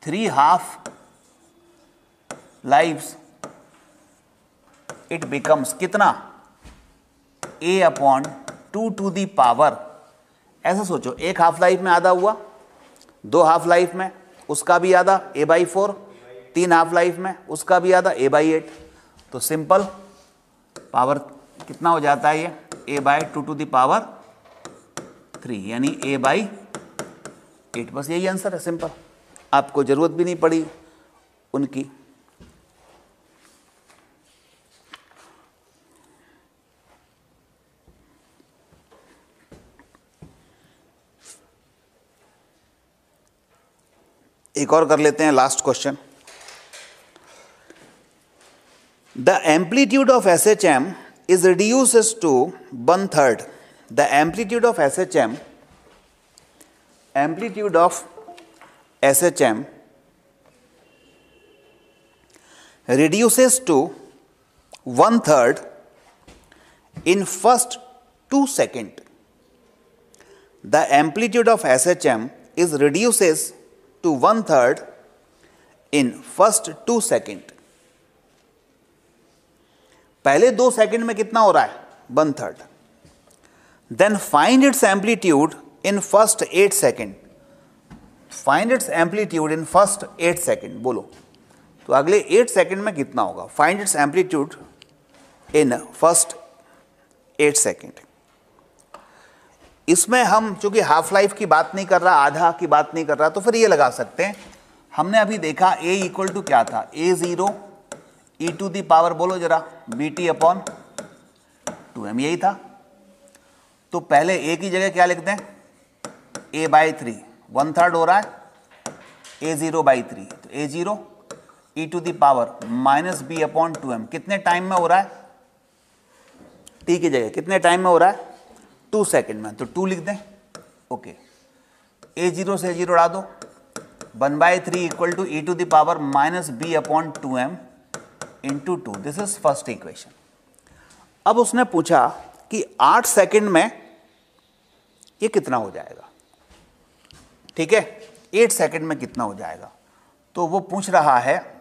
3 half lives it becomes कितना, A/2 टू दी पावर, ऐसा सोचो, 1 हाफ लाइफ में आधा हुआ, 2 हाफ लाइफ में उसका भी आधा, A/4, 3 हाफ लाइफ में उसका भी आधा, A/8। तो सिंपल पावर कितना हो जाता है ये, A/2 टू दी पावर 3, यानी A/8। बस यही आंसर है, सिंपल। आपको जरूरत भी नहीं पड़ी उनकी। एक और कर लेते हैं, last question. The amplitude of SHM is reduces to 1/3. The amplitude of SHM, amplitude of SHM reduces to 1/3 in first 2 seconds. The amplitude of SHM is reduces to 1/3 in first 2 seconds. पहले 2 second में कितना हो रहा है, 1/3। Then find its amplitude in first 8 second, find its amplitude in first 8 second. बोलो, तो अगले 8 second में कितना होगा, find its amplitude in first 8 second. इसमें हम चूंकि हाफ लाइफ की बात नहीं कर रहा, आधा की बात नहीं कर रहा, तो फिर ये लगा सकते हैं। हमने अभी देखा A = क्या था, A0 e to the power, बोलो जरा, BT/2m, यही था। तो पहले A की जगह क्या लिखते हैं, A/3, 1/3 हो रहा है, A0/3। तो A0 e to the power -B/2m कितने टाइम में हो रहा है, T की जगह कितने टाइम में हो रहा है, 2 सेकंड में, तो 2 लिख दें। ओके, A0 से A0 उड़ा दो, 1/3 = e to the power -B/2m into 2। This is first equation. अब उसने पूछा कि 8 सेकंड में ये कितना हो जाएगा, ठीक है, 8 सेकंड में कितना हो जाएगा। तो वो पूछ रहा है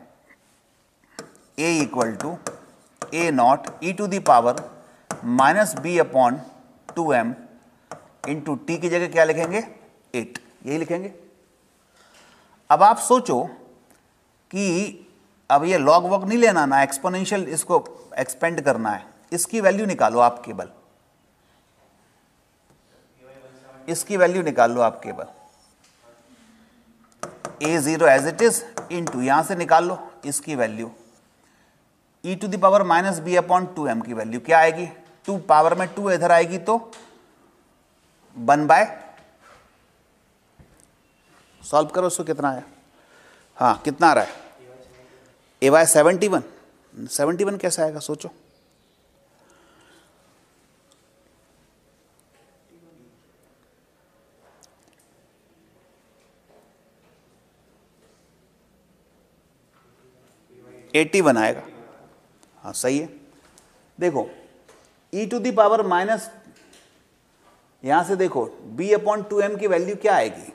A = A0 e to the power -B/2m into T की जगह क्या लिखेंगे, 8, यही लिखेंगे। अब आप सोचो कि अब ये लॉग वॉग नहीं लेना ना, एक्सपोनेंशियल इसको एक्सपेंड करना है। इसकी वैल्यू निकालो आप केवल, इसकी वैल्यू निकाल लो आप केवल, A0 as it is into, यहां से निकाल लो इसकी value E to the power minus B upon 2m की वैल्यू क्या आएगी? 2 पावर में 2 इधर आएगी तो 1/, सॉल्व करो उसको, कितना आया? हाँ, कितना आ रहा है? ए वाई 71 कैसे आएगा सोचो? $81 आएगा। हाँ सही है। देखो e to the power minus, यहां से देखो b अपॉन 2m की वैल्यू क्या आएगी?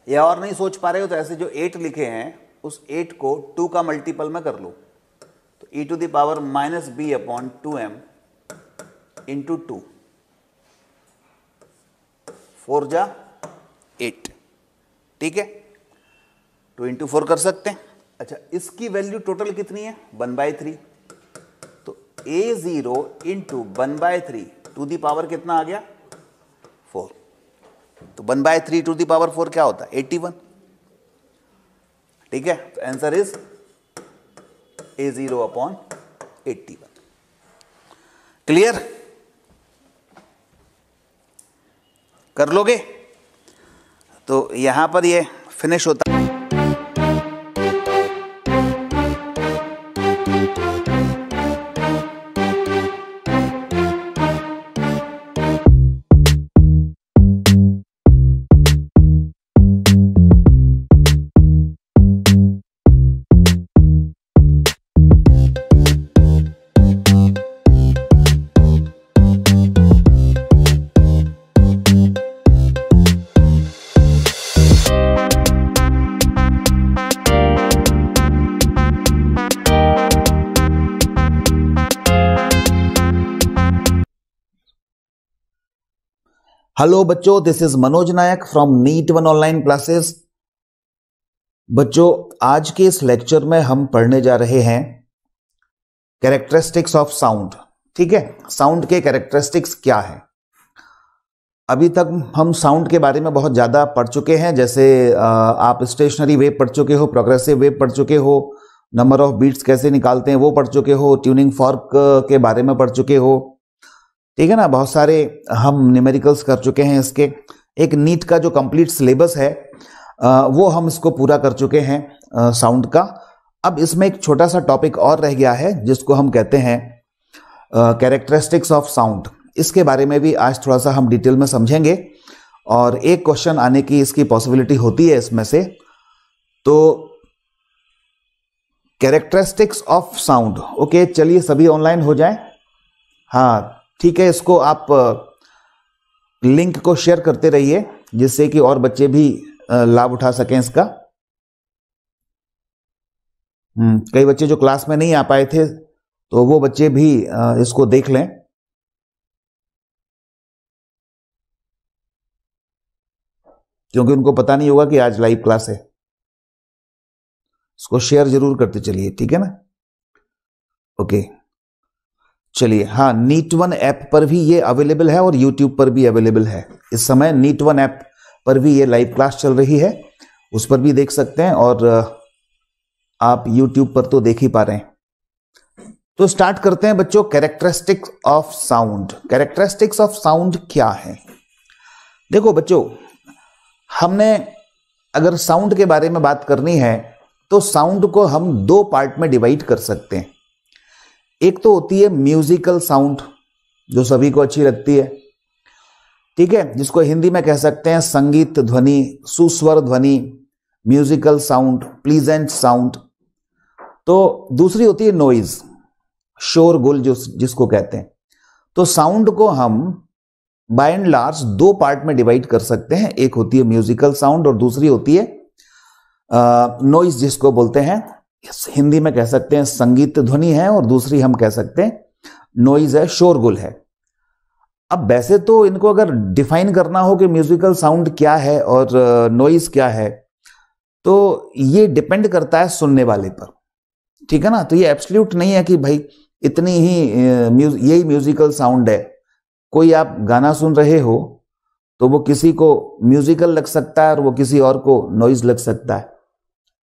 या और नहीं सोच पा रहे हो तो ऐसे जो 8 लिखे हैं उस 8 को 2 का मल्टीपल में कर लो, तो e to the power minus B upon 2m into 2, 4 जा 8, ठीक है, 2 इंटू 4 कर सकते हैं। अच्छा, इसकी वैल्यू टोटल कितनी है? 1/3, तो a0 into 1/3 to the power कितना आ गया? 4, तो 1/3 टू दी पावर 4 क्या होता है? 81, ठीक है। तो answer is a0 upon 81। Clear? कर लोगे? तो यहां पर ये फिनिश होता है। हेलो बच्चों, this is Manoj Nayak from NEET 1 online classes. बच्चों, आज के इस लेक्चर में हम पढ़ने जा रहे हैं कैरेक्टरिस्टिक्स ऑफ साउंड। ठीक है, साउंड के कैरेक्टरिस्टिक्स क्या है? अभी तक हम साउंड के बारे में बहुत ज्यादा पढ़ चुके हैं, जैसे आप स्टेशनरी वेव पढ़ चुके हो, प्रोग्रेसिव वेव पढ़ चुके हो, नंबर ऑफ बीट्स कैसे निकालते हैं वो पढ़ चुके हो, ट्यूनिंग फॉर्क के बारे में पढ़ चुके हो, ठीक है ना। बहुत सारे हम न्यूमेरिकल्स कर चुके हैं। इसके एक नीट का जो कंप्लीट सिलेबस है वो हम इसको पूरा कर चुके हैं साउंड का। अब इसमें एक छोटा सा टॉपिक और रह गया है जिसको हम कहते हैं कैरेक्टरिस्टिक्स ऑफ साउंड। इसके बारे में भी आज थोड़ा सा हम डिटेल में समझेंगे और एक क्वेश्चन आने की इसकी पॉसिबिलिटी होती है इसमें से। तो कैरेक्टरिस्टिक्स ऑफ साउंड, ओके, चलिए सभी ऑनलाइन हो जाए। हाँ ठीक है, इसको आप लिंक को शेयर करते रहिए जिससे कि और बच्चे भी लाभ उठा सकें इसका। कई बच्चे जो क्लास में नहीं आ पाए थे तो वो बच्चे भी इसको देख लें। क्योंकि उनको पता नहीं होगा कि आज लाइव क्लास है। इसको शेयर जरूर करते चलिए, ठीक है ना। ओके चलिए, हाँ, नीट 1 ऐप पर भी ये अवेलेबल है और यूट्यूब पर भी अवेलेबल है। इस समय नीट 1 ऐप पर भी ये लाइव क्लास चल रही है, उस पर भी देख सकते हैं और आप यूट्यूब पर तो देख ही पा रहे हैं। तो स्टार्ट करते हैं बच्चों, characteristics of sound. Characteristics of sound क्या है? देखो बच्चों, हमने अगर साउंड के बारे में बात करनी है तो साउंड को हम 2 पार्ट में डिवाइड कर सकते हैं। एक तो होती है म्यूजिकल साउंड जो सभी को अच्छी लगती है, ठीक है, जिसको हिंदी में कह सकते हैं संगीत ध्वनि, सुस्वर ध्वनि, म्यूजिकल साउंड, प्लीजेंट साउंड। तो दूसरी होती है नॉइज, शोरगुल जिसको कहते हैं। तो साउंड को हम बाय एंड लार्ज 2 पार्ट में डिवाइड कर सकते हैं। एक होती है म्यूजिकल साउंड और दूसरी होती है नॉइज जिसको बोलते हैं, हिंदी में कह सकते हैं संगीत ध्वनि है और दूसरी हम कह सकते हैं नॉइज है, शोरगुल है। अब वैसे तो इनको अगर डिफाइन करना हो कि म्यूजिकल साउंड क्या है और नॉइज क्या है, तो ये डिपेंड करता है सुनने वाले पर, ठीक है ना। तो ये एब्सोल्यूट नहीं है कि भाई इतनी ही यही म्यूजिकल साउंड है। कोई आप गाना सुन रहे हो तो वो किसी को म्यूजिकल लग सकता है और वो किसी और को नॉइज लग सकता है,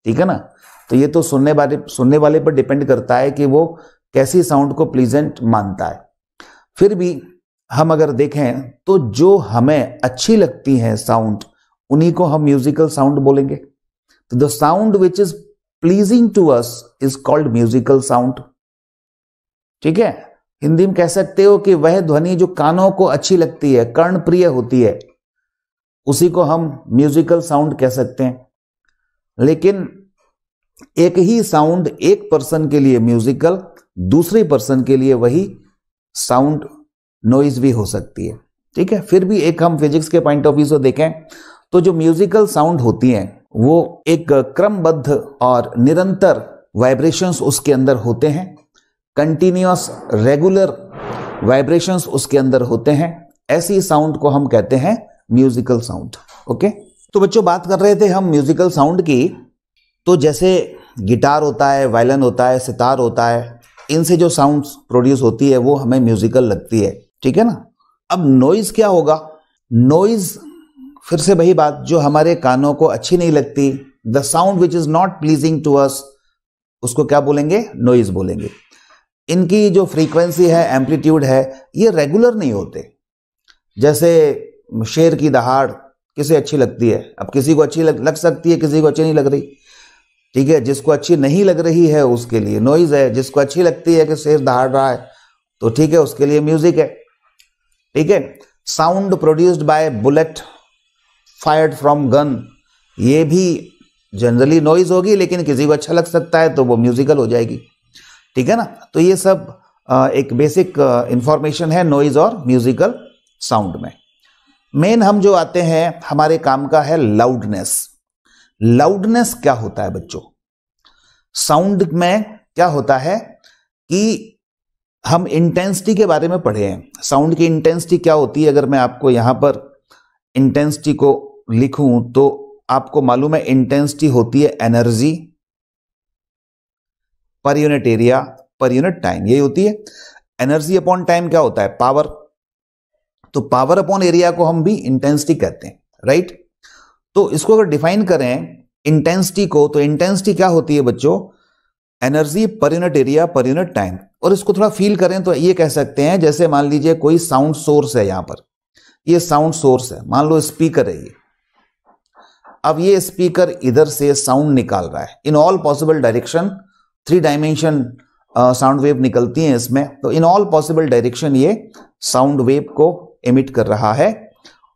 ठीक है ना। तो ये तो सुनने वाले पर डिपेंड करता है कि वो कैसी साउंड को प्लीजेंट मानता है। फिर भी हम अगर देखें तो जो हमें अच्छी लगती है साउंड, उन्हीं को हम म्यूजिकल साउंड बोलेंगे। तो the sound which is pleasing to us is called musical sound. ठीक है, हिंदी में कह सकते हो कि वह ध्वनि जो कानों को अच्छी लगती है, कर्ण प्रिय होती है, उसी को हम म्यूजिकल साउंड कह सकते हैं। लेकिन एक ही साउंड एक पर्सन के लिए म्यूजिकल, दूसरे पर्सन के लिए वही साउंड नॉइज भी हो सकती है। ठीक है, फिर भी एक हम फिजिक्स के पॉइंट ऑफ व्यू से देखें तो जो म्यूजिकल साउंड होती हैं वो एक क्रमबद्ध और निरंतर वाइब्रेशंस उसके अंदर होते हैं, कंटिन्यूअस रेगुलर वाइब्रेशंस उसके अंदर होते हैं। ऐसी साउंड को हम कहते हैं म्यूजिकल साउंड। ओके, तो बच्चों बात कर रहे थे हम म्यूजिकल साउंड की। तो जैसे गिटार होता है, वायलिन होता है, सितार होता है, इनसे जो साउंड प्रोड्यूस होती है वो हमें म्यूजिकल लगती है। ठीक है ना। अब नॉइज क्या होगा? नॉइज फिर से वही बात, जो हमारे कानों को अच्छी नहीं लगती, the sound which is not pleasing to us, उसको क्या बोलेंगे? नॉइज बोलेंगे। इनकी जो फ्रीक्वेंसी है, एम्पलीट्यूड है, ये रेगुलर नहीं होते। जैसे शेर की दहाड़ किसे अच्छी लगती है? अब किसी को अच्छी लग सकती है, किसी को अच्छी नहीं लग रही। ठीक है, जिसको अच्छी नहीं लग रही है उसके लिए नॉइज है, जिसको अच्छी लगती है कि शेर दहाड़ रहा है तो ठीक है, उसके लिए म्यूजिक है। ठीक है, sound produced by bullet fired from gun, ये भी जनरली नॉइज होगी, लेकिन किसी को अच्छा लग सकता है तो वो म्यूजिकल हो जाएगी। ठीक है ना। तो ये सब एक बेसिक इंफॉर्मेशन है नॉइज और म्यूजिकल साउंड में। मेन हम जो आते हैं, हमारे काम का है लाउडनेस। लाउडनेस क्या होता है बच्चों? साउंड में क्या होता है कि हम इंटेंसिटी के बारे में पढ़े हैं। साउंड की इंटेंसिटी क्या होती है? अगर मैं आपको यहां पर इंटेंसिटी को लिखूं तो आपको मालूम है इंटेंसिटी होती है एनर्जी पर यूनिट एरिया पर यूनिट टाइम, यही होती है। एनर्जी अपॉन टाइम क्या होता है? पावर। तो पावर अपॉन एरिया को हम भी इंटेंसिटी कहते हैं, राइट। तो इसको अगर डिफाइन करें इंटेंसिटी को, तो इंटेंसिटी क्या होती है बच्चों? एनर्जी पर यूनिट एरिया पर यूनिट टाइम। और इसको थोड़ा फील करें तो ये कह सकते हैं, जैसे मान लीजिए कोई साउंड सोर्स है, यहां पर ये साउंड सोर्स है, मान लो स्पीकर है ये। अब ये स्पीकर इधर से साउंड निकाल रहा है in all possible direction, 3 dimension sound wave निकलती हैं इसमें। तो इन ऑल पॉसिबल डायरेक्शन ये साउंड वेव को एमिट कर रहा है।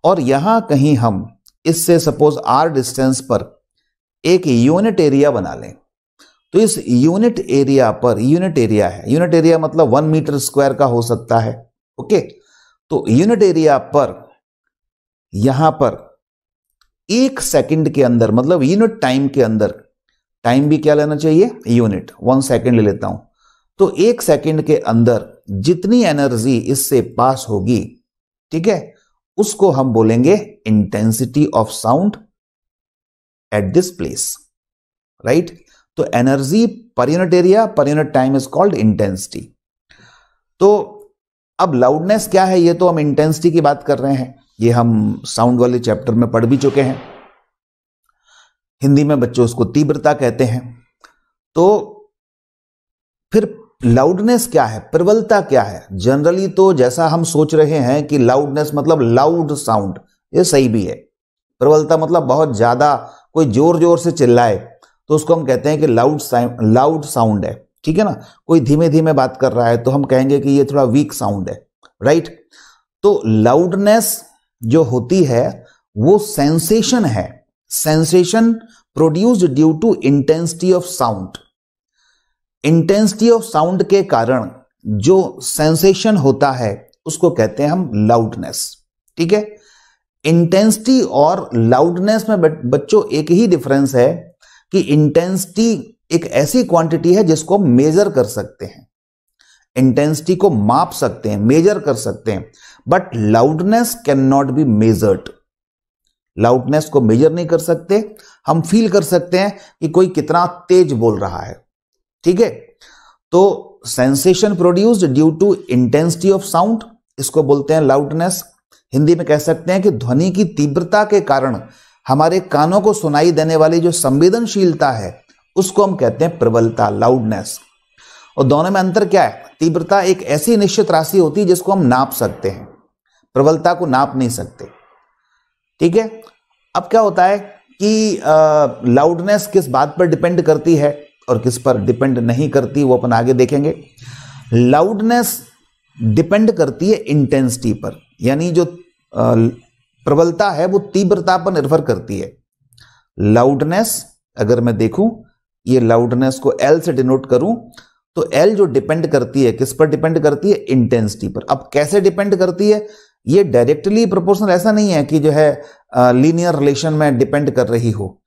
और यहां कहीं हम इससे सपोज r डिस्टेंस पर एक यूनिट एरिया बना लें, तो इस यूनिट एरिया पर, यूनिट एरिया है, यूनिट एरिया मतलब 1 मीटर स्क्वायर का हो सकता है। ओके, तो यूनिट एरिया पर यहां पर 1 सेकंड के अंदर, मतलब यूनिट टाइम के अंदर, टाइम भी क्या लेना चाहिए? यूनिट, 1 सेकंड ले लेता हूं। तो 1 सेकंड के अंदर जितनी एनर्जी इससे पास होगी, ठीक है, उसको हम बोलेंगे intensity of sound at this place, right. तो एनर्जी पर यूनिट एरिया पर unit time is called intensity. तो अब लाउडनेस क्या है? ये तो हम इंटेंसिटी की बात कर रहे हैं, ये हम साउंड वाले चैप्टर में पढ़ भी चुके हैं। हिंदी में बच्चों उसको तीव्रता कहते हैं। तो फिर लाउडनेस क्या है? प्रबलता क्या है? जनरली तो जैसा हम सोच रहे हैं कि लाउडनेस मतलब लाउड साउंड, ये सही भी है। प्रबलता मतलब बहुत ज्यादा कोई जोर जोर से चिल्लाए तो उसको हम कहते हैं कि लाउड साउंड है। ठीक है ना। कोई धीमे धीमे बात कर रहा है तो हम कहेंगे कि ये थोड़ा वीक साउंड है, राइट। तो लाउडनेस जो होती है वो सेंसेशन है, sensation produced due to intensity of sound. Intensity of sound के कारण जो सेंसेशन होता है उसको कहते हैं हम लाउडनेस। ठीक है। इंटेंसिटी और लाउडनेस में बच्चों एक ही डिफरेंस है कि इंटेंसिटी एक ऐसी क्वांटिटी है जिसको मेजर कर सकते हैं, इंटेंसिटी को माप सकते हैं, मेजर कर सकते हैं, but loudness can not be measured. Loudness को मेजर नहीं कर सकते, हम फील कर सकते हैं कि कोई कितना तेज बोल रहा है। ठीक है। तो sensation produced due to intensity of sound, इसको बोलते हैं लाउडनेस। हिंदी में कह सकते हैं कि ध्वनि की तीव्रता के कारण हमारे कानों को सुनाई देने वाली जो संवेदनशीलता है उसको हम कहते हैं प्रबलता, लाउडनेस। और दोनों में अंतर क्या है? तीव्रता एक ऐसी निश्चित राशि होती है जिसको हम नाप सकते हैं, प्रबलता को नाप नहीं सकते। ठीक है। अब क्या होता है कि लाउडनेस किस बात पर डिपेंड करती है और किस पर डिपेंड नहीं करती, वो अपन आगे देखेंगे। लाउडनेस डिपेंड करती है इंटेंसिटी पर, यानी जो प्रबलता है वो तीव्रता पर निर्भर करती है। लाउडनेस, अगर मैं देखूं, ये लाउडनेस को L से डिनोट करूं, तो L जो डिपेंड करती है किस पर डिपेंड करती है? इंटेंसिटी पर। अब कैसे डिपेंड करती है? ये डायरेक्टली प्रोपोर्शनल ऐसा नहीं है कि जो है लीनियर रिलेशन में डिपेंड कर रही हो,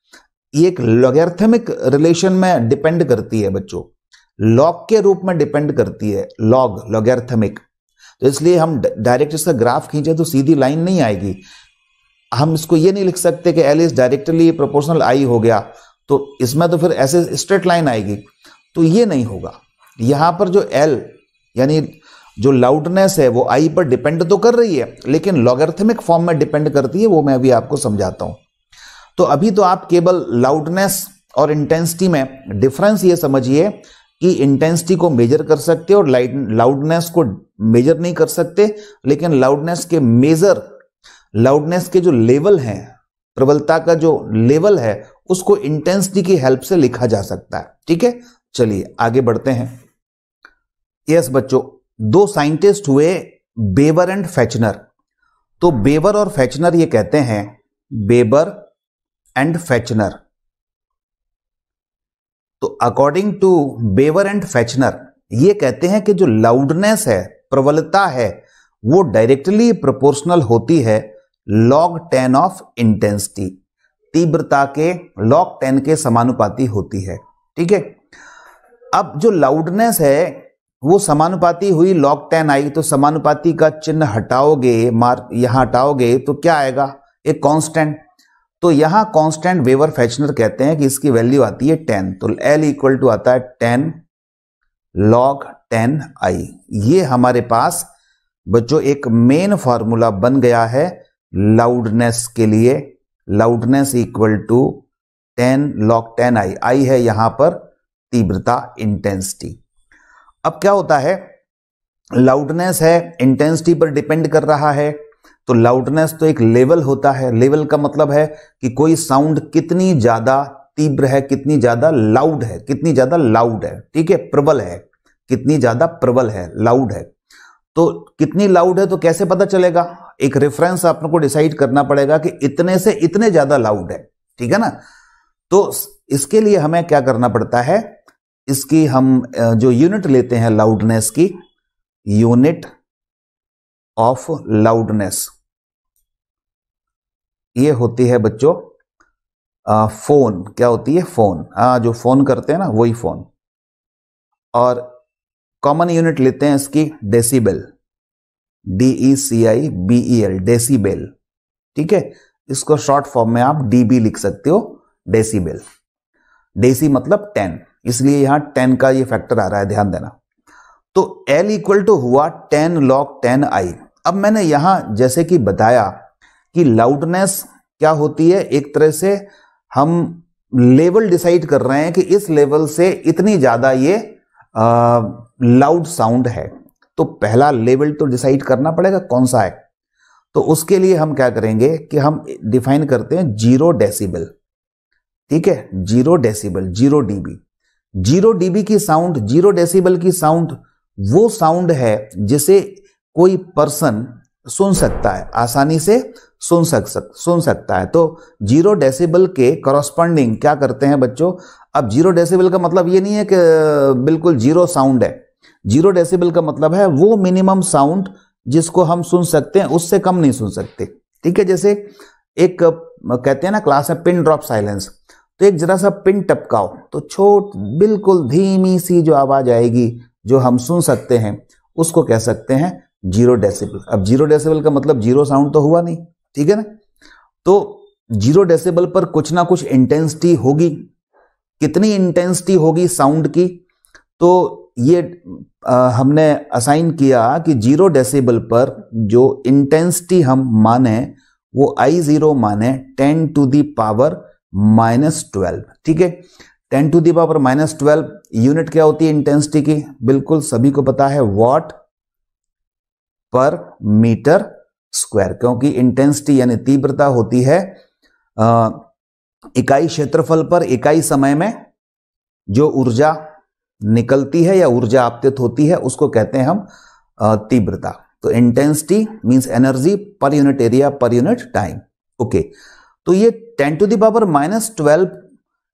ये एक लॉगैरिथमिक रिलेशन में डिपेंड करती है बच्चों, लॉग के रूप में डिपेंड करती है, लॉग, लॉगैरिथमिक। तो इसलिए हम डायरेक्ट इसका ग्राफ खींचे तो सीधी लाइन नहीं आएगी। हम इसको ये नहीं लिख सकते कि L is directly proportional I हो गया, तो इसमें तो फिर ऐसे स्ट्रेट लाइन आएगी, तो ये नहीं होगा। यहां पर जो L यानी जो लाउडनेस है वो I पर डिपेंड तो कर रही है, लेकिन लॉगरिथमिक फॉर्म में डिपेंड करती है, वो मैं अभी आपको समझाता हूं। तो अभी तो आप केवल लाउडनेस और इंटेंसिटी में डिफरेंस ये समझिए कि इंटेंसिटी को मेजर कर सकते और लाउडनेस को मेजर नहीं कर सकते, लेकिन लाउडनेस के जो लेवल हैं, प्रबलता का जो लेवल है, उसको इंटेंसिटी की हेल्प से लिखा जा सकता है। ठीक है, चलिए आगे बढ़ते हैं। यस बच्चों, दो साइंटिस्ट हुए, बेबर एंड फेचनर। तो बेबर और फेचनर ये कहते हैं, बेबर एंड फेचनर, तो according to Weber and Fechner ये कहते हैं कि जो लाउडनेस है, प्रबलता है, वो डायरेक्टली प्रोपोर्शनल होती है log 10 ऑफ इंटेंसिटी, तीव्रता के log 10 के समानुपाती होती है। ठीक है। अब जो लाउडनेस है वो समानुपाती हुई log 10 आई, तो समानुपाती का चिन्ह हटाओगे, मार्क यहां हटाओगे तो क्या आएगा? एक कांस्टेंट। तो यहां कांस्टेंट वेबर फेचनर कहते हैं कि इसकी वैल्यू आती है 10, तो L इक्वल टू आता है 10 log 10 I। ये हमारे पास बच्चों एक मेन फॉर्मूला बन गया है लाउडनेस के लिए। Loudness equal to 10 log 10 I। I है यहां पर तीव्रता, इंटेंसिटी। अब क्या होता है, लाउडनेस है, इंटेंसिटी पर डिपेंड कर रहा है, तो लाउडनेस तो एक लेवल होता है। लेवल का मतलब है कि कोई साउंड कितनी ज्यादा तीव्र है, कितनी ज्यादा लाउड है, कितनी ज्यादा लाउड है। ठीक है, प्रबल है, कितनी ज्यादा प्रबल है, लाउड है। तो कितनी लाउड है तो कैसे पता चलेगा? एक रेफरेंस आप लोग को डिसाइड करना पड़ेगा कि इतने से इतने ज्यादा लाउड है। ठीक है ना। तो इसके लिए हमें क्या करना पड़ता है, इसकी हम जो यूनिट लेते हैं लाउडनेस की, यूनिट ऑफ लाउडनेस, ये होती है बच्चों फोन। क्या होती है? फोन। जो फोन करते हैं ना, वही फोन। और कॉमन यूनिट लेते हैं इसकी डेसिबल, DECIBEL, डेसिबल। ठीक है, इसको शॉर्ट फॉर्म में आप DB लिख सकते हो, डेसिबल। डेसी मतलब 10, इसलिए यहां 10 का ये फैक्टर आ रहा है, ध्यान देना। तो L इक्वल टू हुआ 10 log 10 I। अब मैंने यहां जैसे कि बताया कि लाउडनेस क्या होती है, एक तरह से हम लेवल डिसाइड कर रहे हैं कि इस लेवल से इतनी ज्यादा ये लाउड साउंड है, तो पहला लेवल तो डिसाइड करना पड़ेगा कौन सा है। तो उसके लिए हम क्या करेंगे कि हम डिफाइन करते हैं 0 डेसिबल। ठीक है, 0 डेसिबल, 0 dB। 0 dB की साउंड, 0 डेसिबल की साउंड वो साउंड है जिसे कोई पर्सन सुन सकता है, आसानी से सुन सकता है। तो 0 डेसिबल के कॉरस्पॉन्डिंग क्या करते हैं बच्चों? अब 0 डेसिबल का मतलब ये नहीं है कि बिल्कुल 0 साउंड है। 0 डेसिबल का मतलब है वो मिनिमम साउंड जिसको हम सुन सकते हैं, उससे कम नहीं सुन सकते। ठीक है, जैसे एक कहते हैं ना क्लास में पिन ड्रॉप साइलेंस, तो एक जरा सा पिन टपकाओ तो बिल्कुल धीमी सी जो आवाज आएगी जो हम सुन सकते हैं, उसको कह सकते हैं 0 डेसिबल। अब 0 डेसिबल का मतलब 0 साउंड तो हुआ नहीं। ठीक है ना। तो 0 डेसिबल पर कुछ ना कुछ इंटेंसिटी होगी। कितनी इंटेंसिटी होगी साउंड की? तो ये हमने असाइन किया कि 0 डेसिबल पर जो इंटेंसिटी हम माने वो I0 माने 10 to the power -12। ठीक है, 10 टू द पावर -12 यूनिट क्या होती है इंटेंसिटी की? बिल्कुल सभी को पता है, वॉट पर मीटर स्क्वायर, क्योंकि इंटेंसिटी यानी तीव्रता होती है इकाई क्षेत्रफल पर इकाई समय में जो ऊर्जा निकलती है या ऊर्जा आपतित होती है उसको कहते हैं हम तीव्रता। तो इंटेंसिटी मींस एनर्जी पर यूनिट एरिया पर यूनिट टाइम। ओके, तो ये 10 टू द पावर -12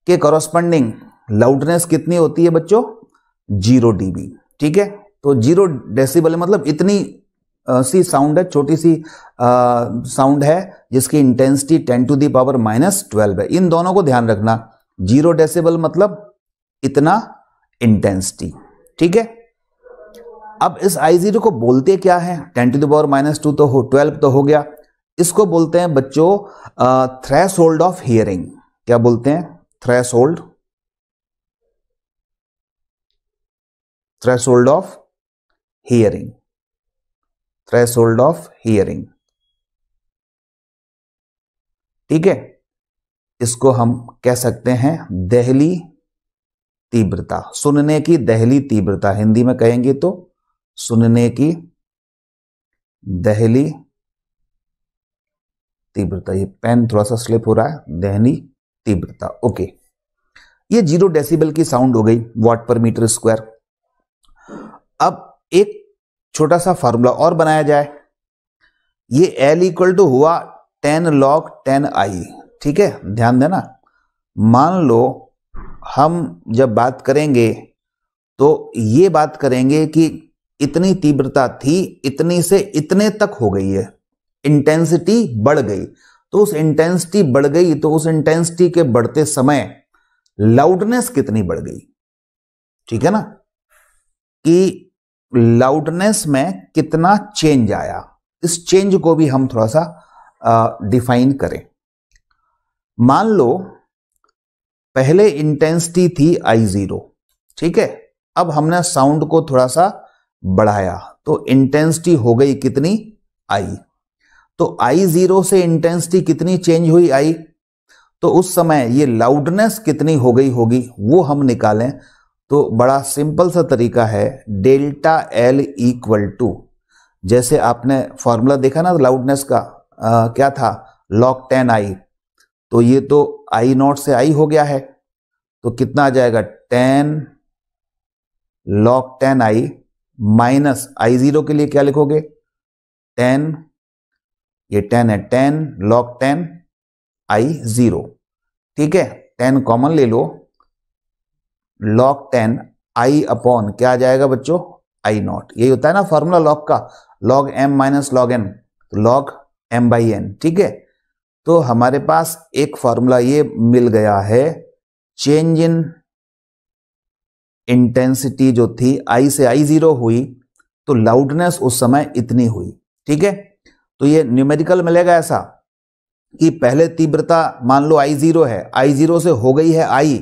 के कॉरस्पॉन्डिंग लाउडनेस कितनी होती है बच्चों? 0 dB। ठीक है, तो 0 डेसिबल मतलब इतनी सी साउंड है, छोटी सी साउंड है जिसकी इंटेंसिटी 10 टू द पावर -12 है। इन दोनों को ध्यान रखना, 0 डेसिबल मतलब इतना इंटेंसिटी। ठीक है, अब इस I0 को बोलते क्या है? 10 टू द पावर -2 तो 12 तो हो गया, इसको बोलते हैं बच्चों थ्रेशोल्ड ऑफ हियरिंग। क्या बोलते हैं? Threshold, threshold of hearing, threshold of hearing. ठीक है, इसको हम कह सकते हैं दहली तीव्रता, सुनने की दहली तीव्रता। हिंदी में कहेंगे तो सुनने की दहली तीव्रता। ये पेन थोड़ा सा स्लिप हो रहा है, दहली तीव्रता। ओके, ये 0 डेसिबल की साउंड हो गई, वॉट पर मीटर स्क्वायर। अब एक छोटा सा फार्मूला और बनाया जाए। ये L इक्वल टू हुआ 10 log 10I। ठीक है, ध्यान देना, मान लो हम जब बात करेंगे तो ये बात करेंगे कि इतनी तीव्रता थी, इतनी से इतने तक हो गई है, इंटेंसिटी बढ़ गई। तो उस इंटेंसिटी बढ़ गई तो उस इंटेंसिटी के बढ़ते समय लाउडनेस कितनी बढ़ गई? ठीक है ना, कि लाउडनेस में कितना चेंज आया, इस चेंज को भी हम थोड़ा सा डिफाइन करें। मान लो पहले इंटेंसिटी थी I0, ठीक है, अब हमने साउंड को थोड़ा सा बढ़ाया तो इंटेंसिटी हो गई कितनी? I। तो I0 से इंटेंसिटी कितनी चेंज हुई? I। तो उस समय ये लाउडनेस कितनी हो गई होगी वो हम निकालें तो बड़ा सिंपल सा तरीका है, डेल्टा L इक्वल टू, जैसे आपने फॉर्मूला देखा ना लाउडनेस का, क्या था? log 10I। तो ये तो I0 से I हो गया है, तो कितना आ जाएगा? 10 log 10I माइनस I0 के लिए क्या लिखोगे? 10, ये 10 है, 10 log 10 I0। ठीक है, 10 कॉमन ले लो, log 10 I अपॉन क्या आ जाएगा बच्चों? I0। यही होता है ना फॉर्मूला लॉग का, log m minus log n, तो log m/n। ठीक है, तो हमारे पास एक फॉर्मूला ये मिल गया है, चेंज इन इंटेंसिटी जो थी I से I0 हुई तो लाउडनेस उस समय इतनी हुई। ठीक है, तो ये न्यूमेरिकल मिलेगा ऐसा कि पहले तीव्रता मान लो I0 है, I0 से हो गई है I,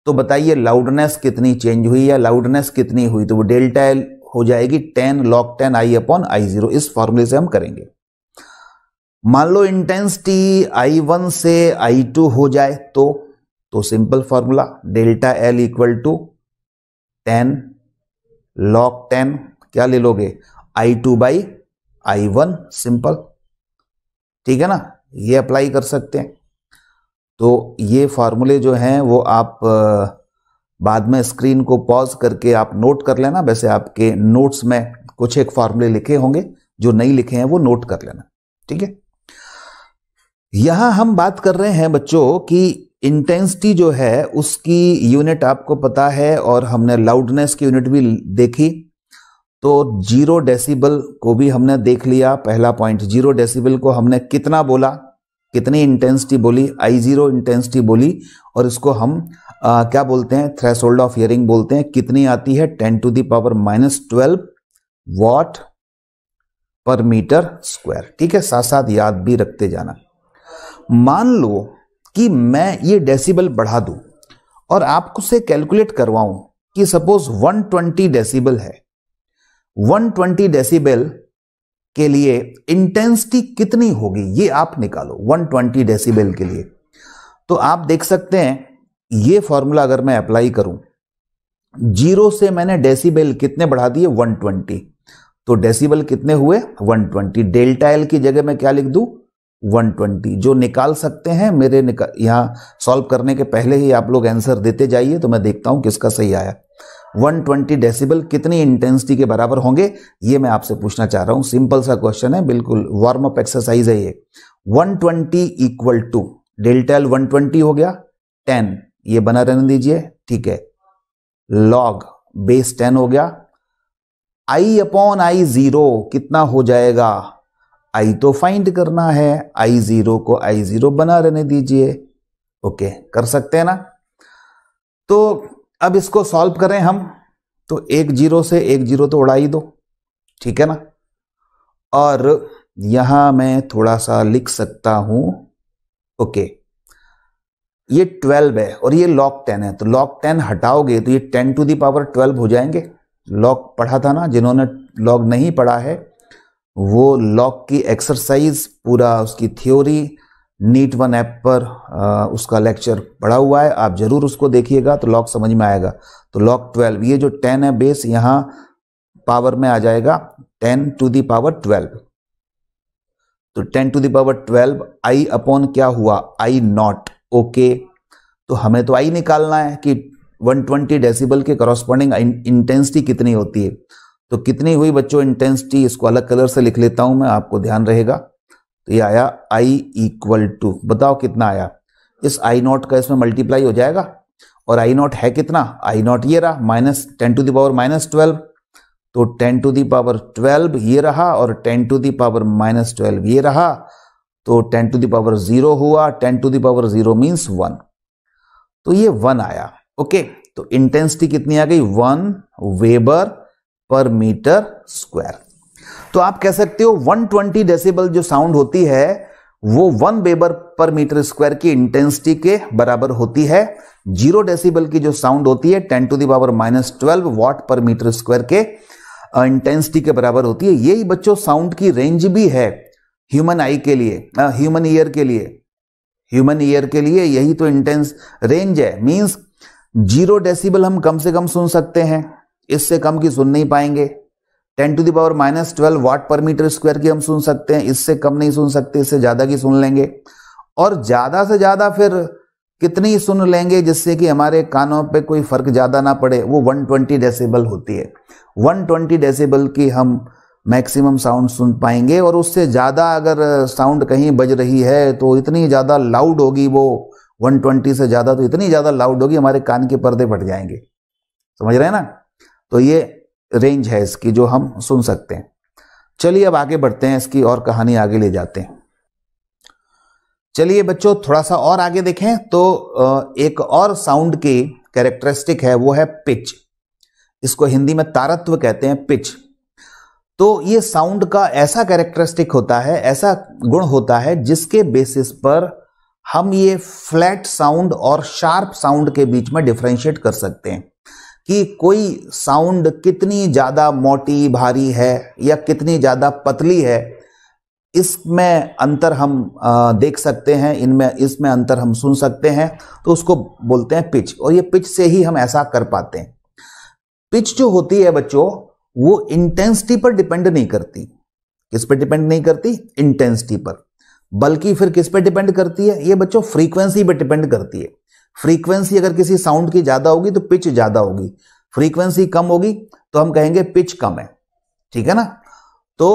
तो बताइए लाउडनेस कितनी चेंज हुई या लाउडनेस कितनी हुई? तो वो डेल्टा L हो जाएगी 10 log 10I अपॉन I0। इस फॉर्मूले से हम करेंगे। मान लो इंटेंसिटी I1 से I2 हो जाए तो simple formula, delta L equal to 10 log 10 क्या ले लोगे? I2 by I1, simple. ठीक है ना, ये अप्लाई कर सकते हैं। तो ये फार्मूले जो हैं वो आप बाद में स्क्रीन को पॉज करके आप नोट कर लेना। वैसे आपके नोट्स में कुछ एक फार्मूले लिखे होंगे, जो नहीं लिखे हैं वो नोट कर लेना। ठीक है, यहां हम बात कर रहे हैं बच्चों कि इंटेंसिटी जो है उसकी यूनिट आपको पता है और हमने लाउडनेस की यूनिट भी देखी। तो 0 डेसिबल को भी हमने देख लिया। पहला पॉइंट, 0 डेसिबल को हमने कितना बोला, कितनी इंटेंसिटी बोली? I0 इंटेंसिटी बोली, और इसको हम क्या बोलते हैं? थ्रेशोल्ड ऑफ हियरिंग बोलते हैं। कितनी आती है? 10 to the power -12 watt per metre square. ठीक है, साथ साथ याद भी रखते जाना। मान लो कि मैं ये डेसिबल बढ़ा दूं और आपको से कैलकुलेट करवाऊं कि सपोज 120 डेसिबल है, 120 डेसिबल के लिए इंटेंसिटी कितनी होगी ये आप निकालो 120 डेसिबल के लिए। तो आप देख सकते हैं ये फॉर्मूला अगर मैं अप्लाई करूं, 0 से मैंने डेसिबल कितने बढ़ा दिए 120, तो डेसिबल कितने हुए 120। डेल्टा एल की जगह मैं क्या लिख दूं 120। जो निकाल सकते हैं मेरे यहां सॉल्व करने के पहले ही आप लोग आंसर देते जाइए, तो मैं देखता हूं किसका सही आया। 120 डेसिबल कितनी इंटेंसिटी के बराबर होंगे, ये मैं आपसे पूछना चाह रहा हूं। सिंपल सा क्वेश्चन है, बिल्कुल वार्म अप एक्सरसाइज है ये। 120 इक्वल टू डेल्टा एल 120 हो गया 10, ये बना रहने दीजिए, ठीक है। लॉग बेस 10 हो गया, आई अपॉन आई जीरो कितना हो जाएगा, आई तो फाइंड करना है, आई जीरो को आई जीरो बना रहने दीजिए। ओके, कर सकते हैं ना। तो अब इसको सॉल्व करें हम, तो एक जीरो से एक जीरो तो उड़ा ही दो, ठीक है ना। और यहां मैं थोड़ा सा लिख सकता हूं, ओके, ये 12 है और ये log 10 है, तो log 10 हटाओगे तो ये 10 टू दी पावर 12 हो जाएंगे। log पढ़ा था ना, जिन्होंने log नहीं पढ़ा है वो log की एक्सरसाइज पूरा उसकी थ्योरी नीट 1 ऐप पर उसका लेक्चर पढ़ा हुआ है, आप जरूर उसको देखिएगा तो log समझ में आएगा। तो log 12, ये जो 10 है बेस यहाँ पावर में आ जाएगा 10 टू दी पावर 12, तो 10 to the power 12 I upon क्या हुआ आई नॉट। ओके, तो हमें तो आई निकालना है कि 120 डेसिबल के करॉस्पॉन्डिंग इंटेंसिटी कितनी होती है। तो कितनी हुई बच्चों इंटेंसिटी, इसको अलग कलर से लिख लेता हूं मैं, आपको ध्यान रहेगा। तो ये आया आई इक्वल टू, बताओ कितना आया, इस आई नॉट का इसमें मल्टीप्लाई हो जाएगा, और आई नॉट है कितना, आई नॉट ये रहा minus 10 to the power minus 12, तो 10 टू दी पावर 12 ये रहा और 10 टू दी पावर माइनस 12 ये रहा, तो 10 टू दी पावर 0 हुआ, 10 टू दी पावर 0 मीन्स 1, तो ये 1 आया। ओके, तो इंटेंसिटी कितनी आ गई 1 वेबर पर मीटर स्क्वायर। तो आप कह सकते हो 120 डेसिबल जो साउंड होती है वो 1 वेबर पर मीटर स्क्वायर की इंटेंसिटी के बराबर होती है। 0 डेसिबल की जो साउंड होती है 10 to the power minus 12 watt per metre square के इंटेंसिटी के बराबर होती है। यही बच्चों साउंड की रेंज भी है ह्यूमन आई के लिए, ह्यूमन ईयर के लिए, ह्यूमन ईयर के लिए यही तो इंटेंस रेंज है। मींस 0 डेसिबल हम कम से कम सुन सकते हैं, इससे कम की सुन नहीं पाएंगे। 10 टू दी पावर माइनस 12 वाट पर मीटर स्क्वायर की हम सुन सकते हैं, इससे कम नहीं सुन सकते, इससे ज्यादा की सुन लेंगे। और ज्यादा से ज्यादा फिर कितनी सुन लेंगे जिससे कि हमारे कानों पे कोई फर्क ज्यादा ना पड़े, वो 120 डेसिबल होती है। 120 डेसिबल की हम मैक्सिमम साउंड सुन पाएंगे, और उससे ज्यादा अगर साउंड कहीं बज रही है तो इतनी ज्यादा लाउड होगी वो, 120 से ज्यादा तो इतनी ज्यादा लाउड होगी हमारे कान के पर्दे फट जाएंगे, समझ रहे हैं ना। तो ये रेंज है इसकी जो हम सुन सकते हैं। चलिए अब आगे बढ़ते हैं, इसकी और कहानी आगे ले जाते हैं। चलिए बच्चों थोड़ा सा और आगे देखें तो एक और साउंड की कैरेक्टरिस्टिक है, वो है पिच। इसको हिंदी में तारत्व कहते हैं, पिच। तो ये साउंड का ऐसा कैरेक्टरिस्टिक होता है, ऐसा गुण होता है जिसके बेसिस पर हम ये फ्लैट साउंड और शार्प साउंड के बीच में डिफरेंशिएट कर सकते हैं कि कोई साउंड कितनी ज्यादा मोटी भारी है या कितनी ज्यादा पतली है, इसमें अंतर हम देख सकते हैं, इसमें अंतर हम सुन सकते हैं, तो उसको बोलते हैं पिच। और ये पिच से ही हम ऐसा कर पाते हैं। पिच जो होती है बच्चों वो इंटेंसिटी पर डिपेंड नहीं करती। किस पर डिपेंड नहीं करती? इंटेंसिटी पर। बल्कि फिर किस पर डिपेंड करती है ये बच्चों? फ्रीक्वेंसी पर डिपेंड करती है। फ्रीक्वेंसी अगर किसी साउंड की ज्यादा होगी तो पिच ज्यादा होगी, फ्रीक्वेंसी कम होगी तो हम कहेंगे पिच कम है, ठीक है ना। तो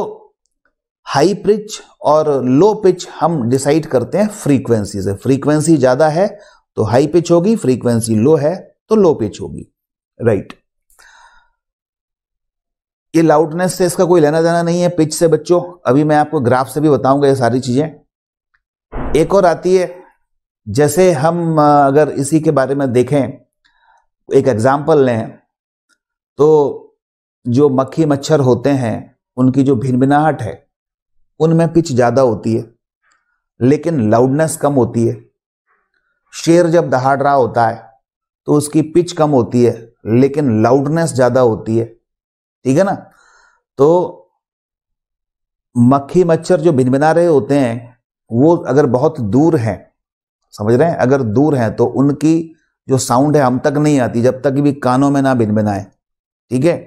हाई पिच और लो पिच हम डिसाइड करते हैं फ्रीक्वेंसी से। फ्रीक्वेंसी ज्यादा है तो हाई पिच होगी, फ्रीक्वेंसी लो है तो लो पिच होगी, राइट। ये लाउडनेस से इसका कोई लेना देना नहीं है पिच से बच्चों, अभी मैं आपको ग्राफ से भी बताऊंगा ये सारी चीजें। एक और आती है, जैसे हम अगर इसी के बारे में देखें, एक एग्जाम्पल लें, तो जो मक्खी मच्छर होते हैं उनकी जो भिनभिनाहट है उनमें पिच ज्यादा होती है लेकिन लाउडनेस कम होती है। शेर जब दहाड़ रहा होता है तो उसकी पिच कम होती है लेकिन लाउडनेस ज्यादा होती है, ठीक है ना। तो मक्खी मच्छर जो भिनभिना रहे होते हैं वो अगर बहुत दूर हैं, समझ रहे हैं, अगर दूर हैं तो उनकी जो साउंड है हम तक नहीं आती जब तक भी कानों में ना भिनभिनाए, ठीक है।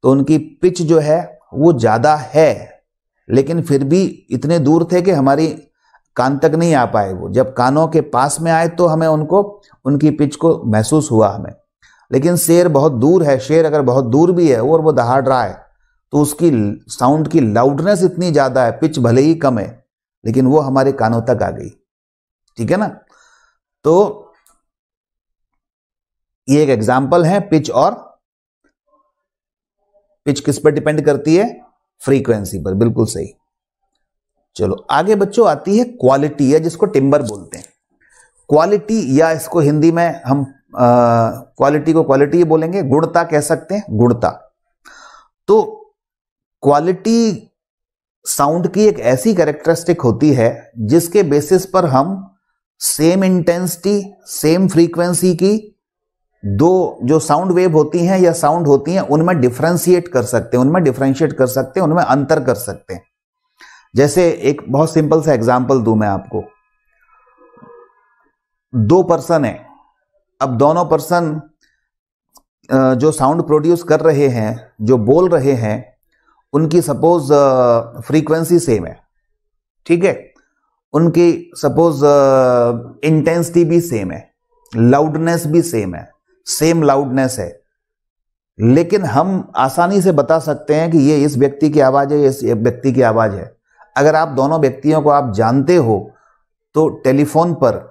तो उनकी पिच जो है वो ज्यादा है, लेकिन फिर भी इतने दूर थे कि हमारी कान तक नहीं आ पाए। वो जब कानों के पास में आए तो हमें उनको उनकी पिच को महसूस हुआ हमें। लेकिन शेर बहुत दूर है, शेर अगर बहुत दूर भी है और वो दहाड़ रहा है तो उसकी साउंड की लाउडनेस इतनी ज्यादा है, पिच भले ही कम है लेकिन वो हमारे कानों तक आ गई, ठीक है ना। तो ये एक एग्जाम्पल है पिच, और पिच किस पर डिपेंड करती है? फ्रीक्वेंसी पर, बिल्कुल सही। चलो आगे बच्चों आती है क्वालिटी, या जिसको टिम्बर बोलते हैं। क्वालिटी, या इसको हिंदी में हम क्वालिटी को क्वालिटी ही बोलेंगे, गुणता कह सकते हैं, गुणता। तो क्वालिटी साउंड की एक ऐसी कैरेक्टरिस्टिक होती है जिसके बेसिस पर हम सेम इंटेंसिटी, सेम फ्रीक्वेंसी की दो जो साउंड वेव होती हैं या साउंड होती हैं उनमें डिफरेंशिएट कर सकते हैं, उनमें अंतर कर सकते हैं। जैसे एक बहुत सिंपल सा एग्जांपल दूं मैं आपको। दो पर्सन है, अब दोनों पर्सन जो साउंड प्रोड्यूस कर रहे हैं, जो बोल रहे हैं, उनकी सपोज फ्रीक्वेंसी सेम है, ठीक है। उनकी सपोज इंटेंसिटी भी सेम है, लाउडनेस भी सेम है, सेम लाउडनेस है, लेकिन हम आसानी से बता सकते हैं कि ये इस व्यक्ति की आवाज है, ये इस व्यक्ति की आवाज है। अगर आप दोनों व्यक्तियों को आप जानते हो तो टेलीफोन पर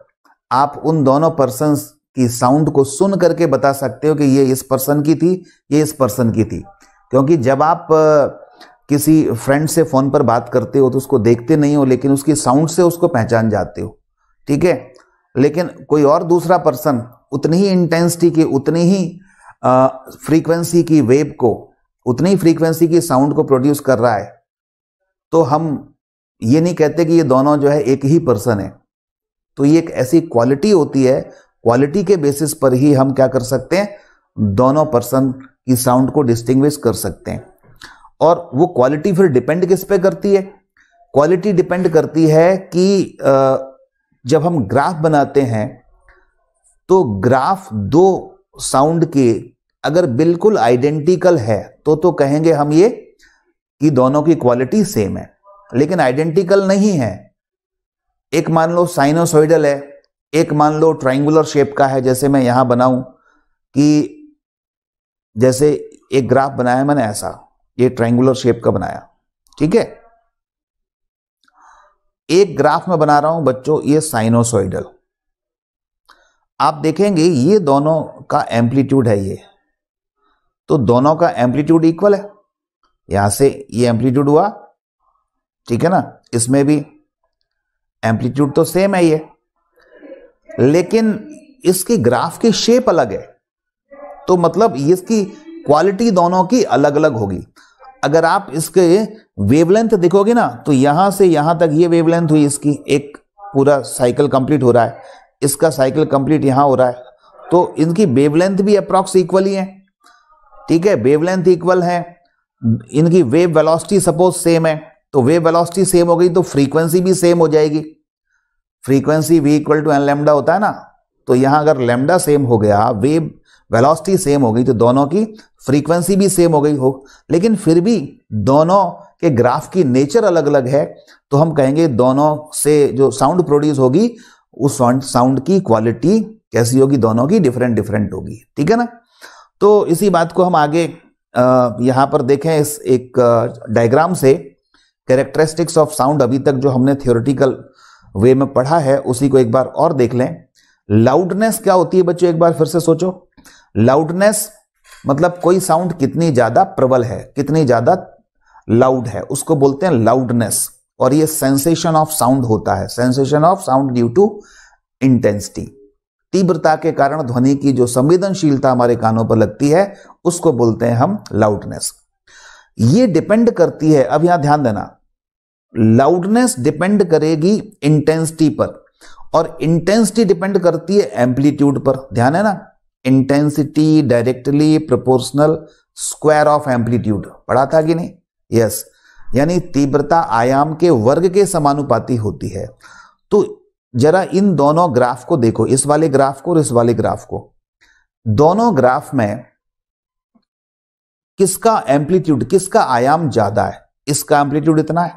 आप उन दोनों पर्सन्स की साउंड को सुन करके बता सकते हो कि ये इस पर्सन की थी, ये इस पर्सन की थी। क्योंकि जब आप किसी फ्रेंड से फोन पर बात करते हो तो उसको देखते नहीं हो, लेकिन उसकी साउंड से उसको पहचान जाते हो, ठीक है। लेकिन कोई और दूसरा पर्सन उतनी ही इंटेंसिटी की, उतनी ही फ्रीक्वेंसी की वेव को, उतनी ही फ्रीक्वेंसी की साउंड को प्रोड्यूस कर रहा है, तो हम ये नहीं कहते कि ये दोनों जो है एक ही पर्सन है। तो ये एक ऐसी क्वालिटी होती है, क्वालिटी के बेसिस पर ही हम क्या कर सकते हैं, दोनों पर्सन की साउंड को डिस्टिंग्विश कर सकते हैं। और वो क्वालिटी फिर डिपेंड किस पे करती है? क्वालिटी डिपेंड करती है कि जब हम ग्राफ बनाते हैं तो ग्राफ दो साउंड के अगर बिल्कुल आइडेंटिकल है तो कहेंगे हम ये कि दोनों की क्वालिटी सेम है। लेकिन आइडेंटिकल नहीं है, एक मान लो साइनोसॉइडल है, एक मान लो ट्रायंगुलर शेप का है, जैसे मैं यहां बनाऊं कि जैसे एक ग्राफ बनाया मैंने ऐसा, ये ट्रायंगुलर शेप का बनाया, ठीक है। एक ग्राफ में बना रहा हूं बच्चों ये साइनोसॉइडल। आप देखेंगे ये दोनों का एम्पलीट्यूड है ये, तो दोनों का एम्पलीट्यूड इक्वल है। यहां से ये एम्पलीट्यूड हुआ, ठीक है ना, इसमें भी एम्पलीट्यूड तो सेम है ये, लेकिन इसकी ग्राफ की शेप अलग है, तो मतलब इसकी क्वालिटी दोनों की अलग अलग होगी। अगर आप इसके वेवलेंथ देखोगे ना तो यहां से यहां तक ये वेवलेंथ हुई इसकी, एक पूरा साइकिल कंप्लीट हो रहा है, इसका साइकिल कंप्लीट यहां हो रहा है, तो इनकी वेवलेंथ भी अप्रॉक्स इक्वल ही है, ठीक है। वेवलेंथ इक्वल है, इनकी वेव वेलोसिटी सपोज सेम है, तो वेव वेलोसिटी सेम हो गई तो फ्रीक्वेंसी भी सेम हो जाएगी। Frequency v equal to N lambda होता है ना, तो यहां अगर लैम्डा सेम हो गया, वेव वेलोसिटी सेम हो गई, तो दोनों की फ्रीक्वेंसी भी सेम हो गई हो। लेकिन फिर भी दोनों के ग्राफ की नेचर अलग अलग है, तो हम कहेंगे दोनों से जो साउंड प्रोड्यूस होगी उस साउंड की क्वालिटी कैसी होगी, दोनों की डिफरेंट डिफरेंट होगी, ठीक है ना। तो इसी बात को हम आगे यहां पर देखें, इस एक डायग्राम से कैरेक्टरिस्टिक्स ऑफ साउंड अभी तक जो हमने थियोरेटिकल वे में पढ़ा है उसी को एक बार और देख लें। लाउडनेस क्या होती है बच्चों, एक बार फिर से सोचो। लाउडनेस मतलब कोई साउंड कितनी ज्यादा प्रबल है, कितनी ज्यादा लाउड है, उसको बोलते हैं लाउडनेस। और ये सेंसेशन ऑफ साउंड होता है, sensation of sound due to intensity, तीव्रता के कारण ध्वनि की जो संवेदनशीलता हमारे कानों पर लगती है उसको बोलते हैं हम लाउडनेस। ये डिपेंड करती है, अब यहां ध्यान देना, लाउडनेस डिपेंड करेगी इंटेंसिटी पर, और इंटेंसिटी डिपेंड करती है एम्पलीट्यूड पर। ध्यान है ना, intensity directly proportional square of amplitude, पढ़ा था कि नहीं? यस, यानी तीव्रता आयाम के वर्ग के समानुपाती होती है। तो जरा इन दोनों ग्राफ को देखो, इस वाले ग्राफ को और इस वाले ग्राफ को। दोनों ग्राफ में किसका एम्पलीट्यूड, किसका आयाम ज्यादा है? इसका एम्पलीट्यूड इतना है,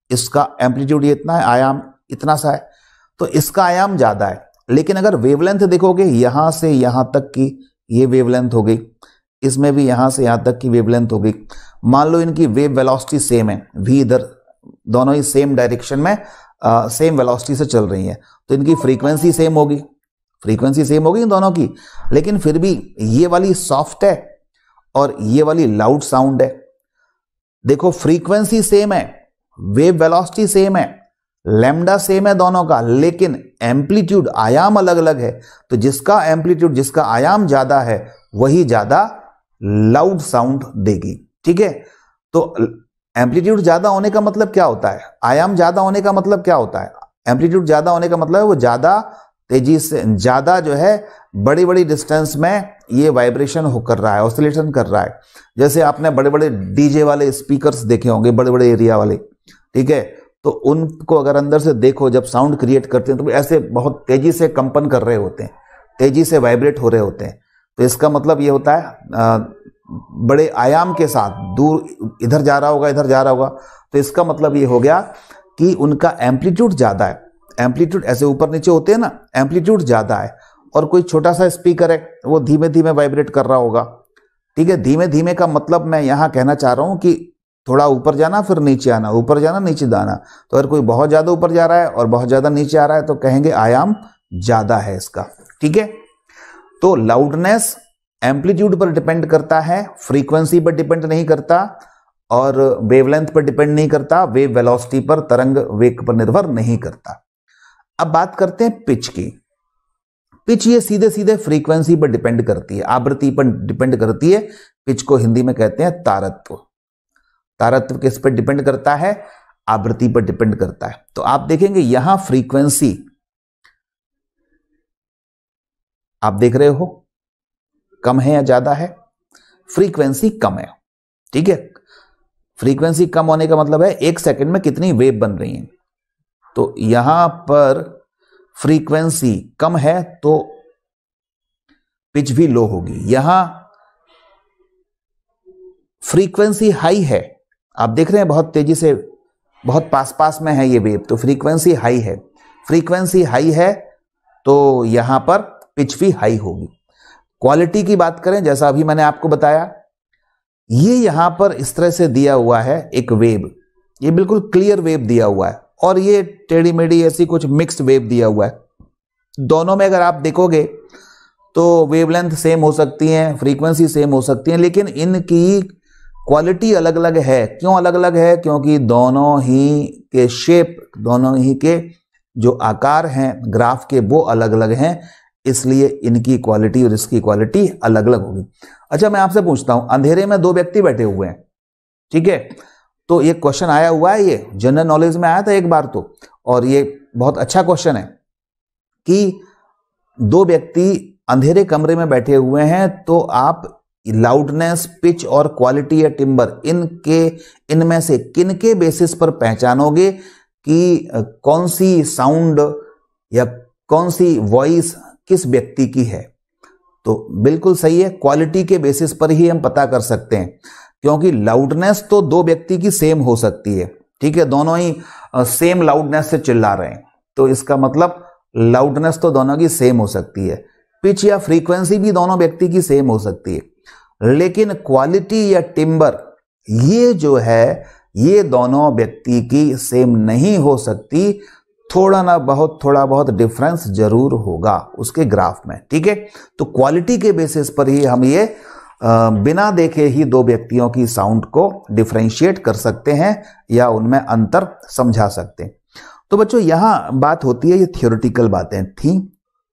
इसका एम्पलीट्यूड ये इतना है, आयाम इतना सा है, तो इसका आयाम ज्यादा है। लेकिन अगर वेवलेंथ देखोगे, यहां से यहां तक की ये वेवलेंथ हो गई, इसमें भी यहां से यहां तक की वेवलेंथ हो गई। मान लो इनकी वेव वेलोसिटी सेम है, v इधर, दोनों ही सेम डायरेक्शन में सेम वेलोसिटी से चल रही है, तो इनकी फ्रीक्वेंसी सेम होगी, फ्रीक्वेंसी सेम होगी इन दोनों की। लेकिन फिर भी ये वाली सॉफ्ट है और ये वाली लाउड साउंड है। देखो फ्रीक्वेंसी सेम है, वेव वेलोसिटी सेम है, लैम्डा सेम है दोनों का, लेकिन एम्पलीट्यूड, आयाम अलग अलग है। तो जिसका एम्पलीट्यूड, जिसका आयाम ज्यादा है, वही ज्यादा लाउड साउंड देगी। ठीक है, तो एम्पलीट्यूड ज्यादा होने का मतलब क्या होता है? आयाम ज्यादा होने का मतलब क्या होता है? एम्पलीट्यूड ज्यादा होने का मतलब है वो ज्यादा तेजी से, ज्यादा जो है बड़ी बड़ी डिस्टेंस में ये वाइब्रेशन हो कर रहा है, ऑसिलेशन कर रहा है। जैसे आपने बड़े बड़े डीजे वाले स्पीकर्स देखे होंगे, बड़े बड़े एरिया वाले, ठीक है, तो उनको अगर अंदर से देखो, जब साउंड क्रिएट करते हैं तो ऐसे बहुत तेजी से कंपन कर रहे होते हैं, तेजी से वाइब्रेट हो रहे होते हैं। तो इसका मतलब ये होता है बड़े आयाम के साथ, दूर इधर जा रहा होगा, इधर जा रहा होगा, तो इसका मतलब ये हो गया कि उनका एम्पलीट्यूड ज्यादा है। एम्पलीट्यूड ऐसे ऊपर नीचे होते हैं ना, एम्पलीट्यूड ज्यादा है। और कोई छोटा सा स्पीकर है, वो धीमे धीमे वाइब्रेट कर रहा होगा। ठीक है, धीमे धीमे का मतलब मैं यहां कहना चाह रहा हूं कि थोड़ा ऊपर जाना फिर नीचे आना, ऊपर जाना नीचे आना। तो अगर कोई बहुत ज्यादा ऊपर जा रहा है और बहुत ज्यादा नीचे आ रहा है तो कहेंगे आयाम ज्यादा है इसका। ठीक है, तो लाउडनेस एम्पलीट्यूड पर डिपेंड करता है, फ्रीक्वेंसी पर डिपेंड नहीं करता और वेवलेंथ पर डिपेंड नहीं करता, वेव वेलोसिटी पर, तरंग वेग पर निर्भर नहीं करता। अब बात करते हैं पिच की। पिच ये सीधे सीधे फ्रीक्वेंसी पर डिपेंड करती है, आवृत्ति पर डिपेंड करती है। पिच को हिंदी में कहते हैं तारत्व। तारत्व किस पर डिपेंड करता है? आवृत्ति पर डिपेंड करता है। तो आप देखेंगे यहां फ्रीक्वेंसी आप देख रहे हो कम है या ज्यादा है? फ्रीक्वेंसी कम है। ठीक है, फ्रीक्वेंसी कम होने का मतलब है एक सेकंड में कितनी वेव बन रही है। तो यहां पर फ्रीक्वेंसी कम है तो पिच भी लो होगी। यहां फ्रीक्वेंसी हाई है, आप देख रहे हैं बहुत तेजी से, बहुत पास पास में है ये वेव, तो फ्रीक्वेंसी हाई है। फ्रीक्वेंसी हाई है तो यहां पर पिच भी हाई होगी। क्वालिटी की बात करें, जैसा अभी मैंने आपको बताया, ये यहां पर इस तरह से दिया हुआ है एक वेव, ये बिल्कुल क्लियर वेव दिया हुआ है, और ये टेढ़ी मेढ़ी ऐसी कुछ मिक्स्ड वेव दिया हुआ है। दोनों में अगर आप देखोगे तो वेवलेंथ सेम हो सकती है, फ्रीक्वेंसी सेम हो सकती है, लेकिन इनकी क्वालिटी अलग अलग है। क्यों अलग अलग है? क्योंकि दोनों ही के शेप, दोनों ही के जो आकार हैं ग्राफ के, वो अलग अलग हैं, इसलिए इनकी क्वालिटी और इसकी क्वालिटी अलग अलग होगी। अच्छा, मैं आपसे पूछता हूं, अंधेरे में दो व्यक्ति बैठे हुए हैं, ठीक है, तो ये क्वेश्चन आया हुआ है, ये जनरल नॉलेज में आया था एक बार तो, और ये बहुत अच्छा क्वेश्चन है कि दो व्यक्ति अंधेरे कमरे में बैठे हुए हैं, तो आप लाउडनेस, पिच और क्वालिटी या टिम्बर, इनमें से किन के बेसिस पर पहचानोगे कि कौन सी साउंड या कौन सी वॉइस किस व्यक्ति की है? तो बिल्कुल सही है, क्वालिटी के बेसिस पर ही हम पता कर सकते हैं, क्योंकि लाउडनेस तो दो व्यक्ति की सेम हो सकती है। ठीक है, दोनों ही सेम लाउडनेस से चिल्ला रहे हैं, तो इसका मतलब लाउडनेस तो दोनों की सेम हो सकती है। पिच या फ्रीक्वेंसी भी दोनों व्यक्ति की सेम हो सकती है, लेकिन क्वालिटी या टिम्बर ये जो है, ये दोनों व्यक्ति की सेम नहीं हो सकती। थोड़ा बहुत डिफरेंस जरूर होगा उसके ग्राफ में। ठीक है, तो क्वालिटी के बेसिस पर ही हम ये बिना देखे ही दो व्यक्तियों की साउंड को डिफरेंशिएट कर सकते हैं या उनमें अंतर समझा सकते हैं। तो बच्चों, यहां बात होती है, ये थियोरेटिकल बातें थी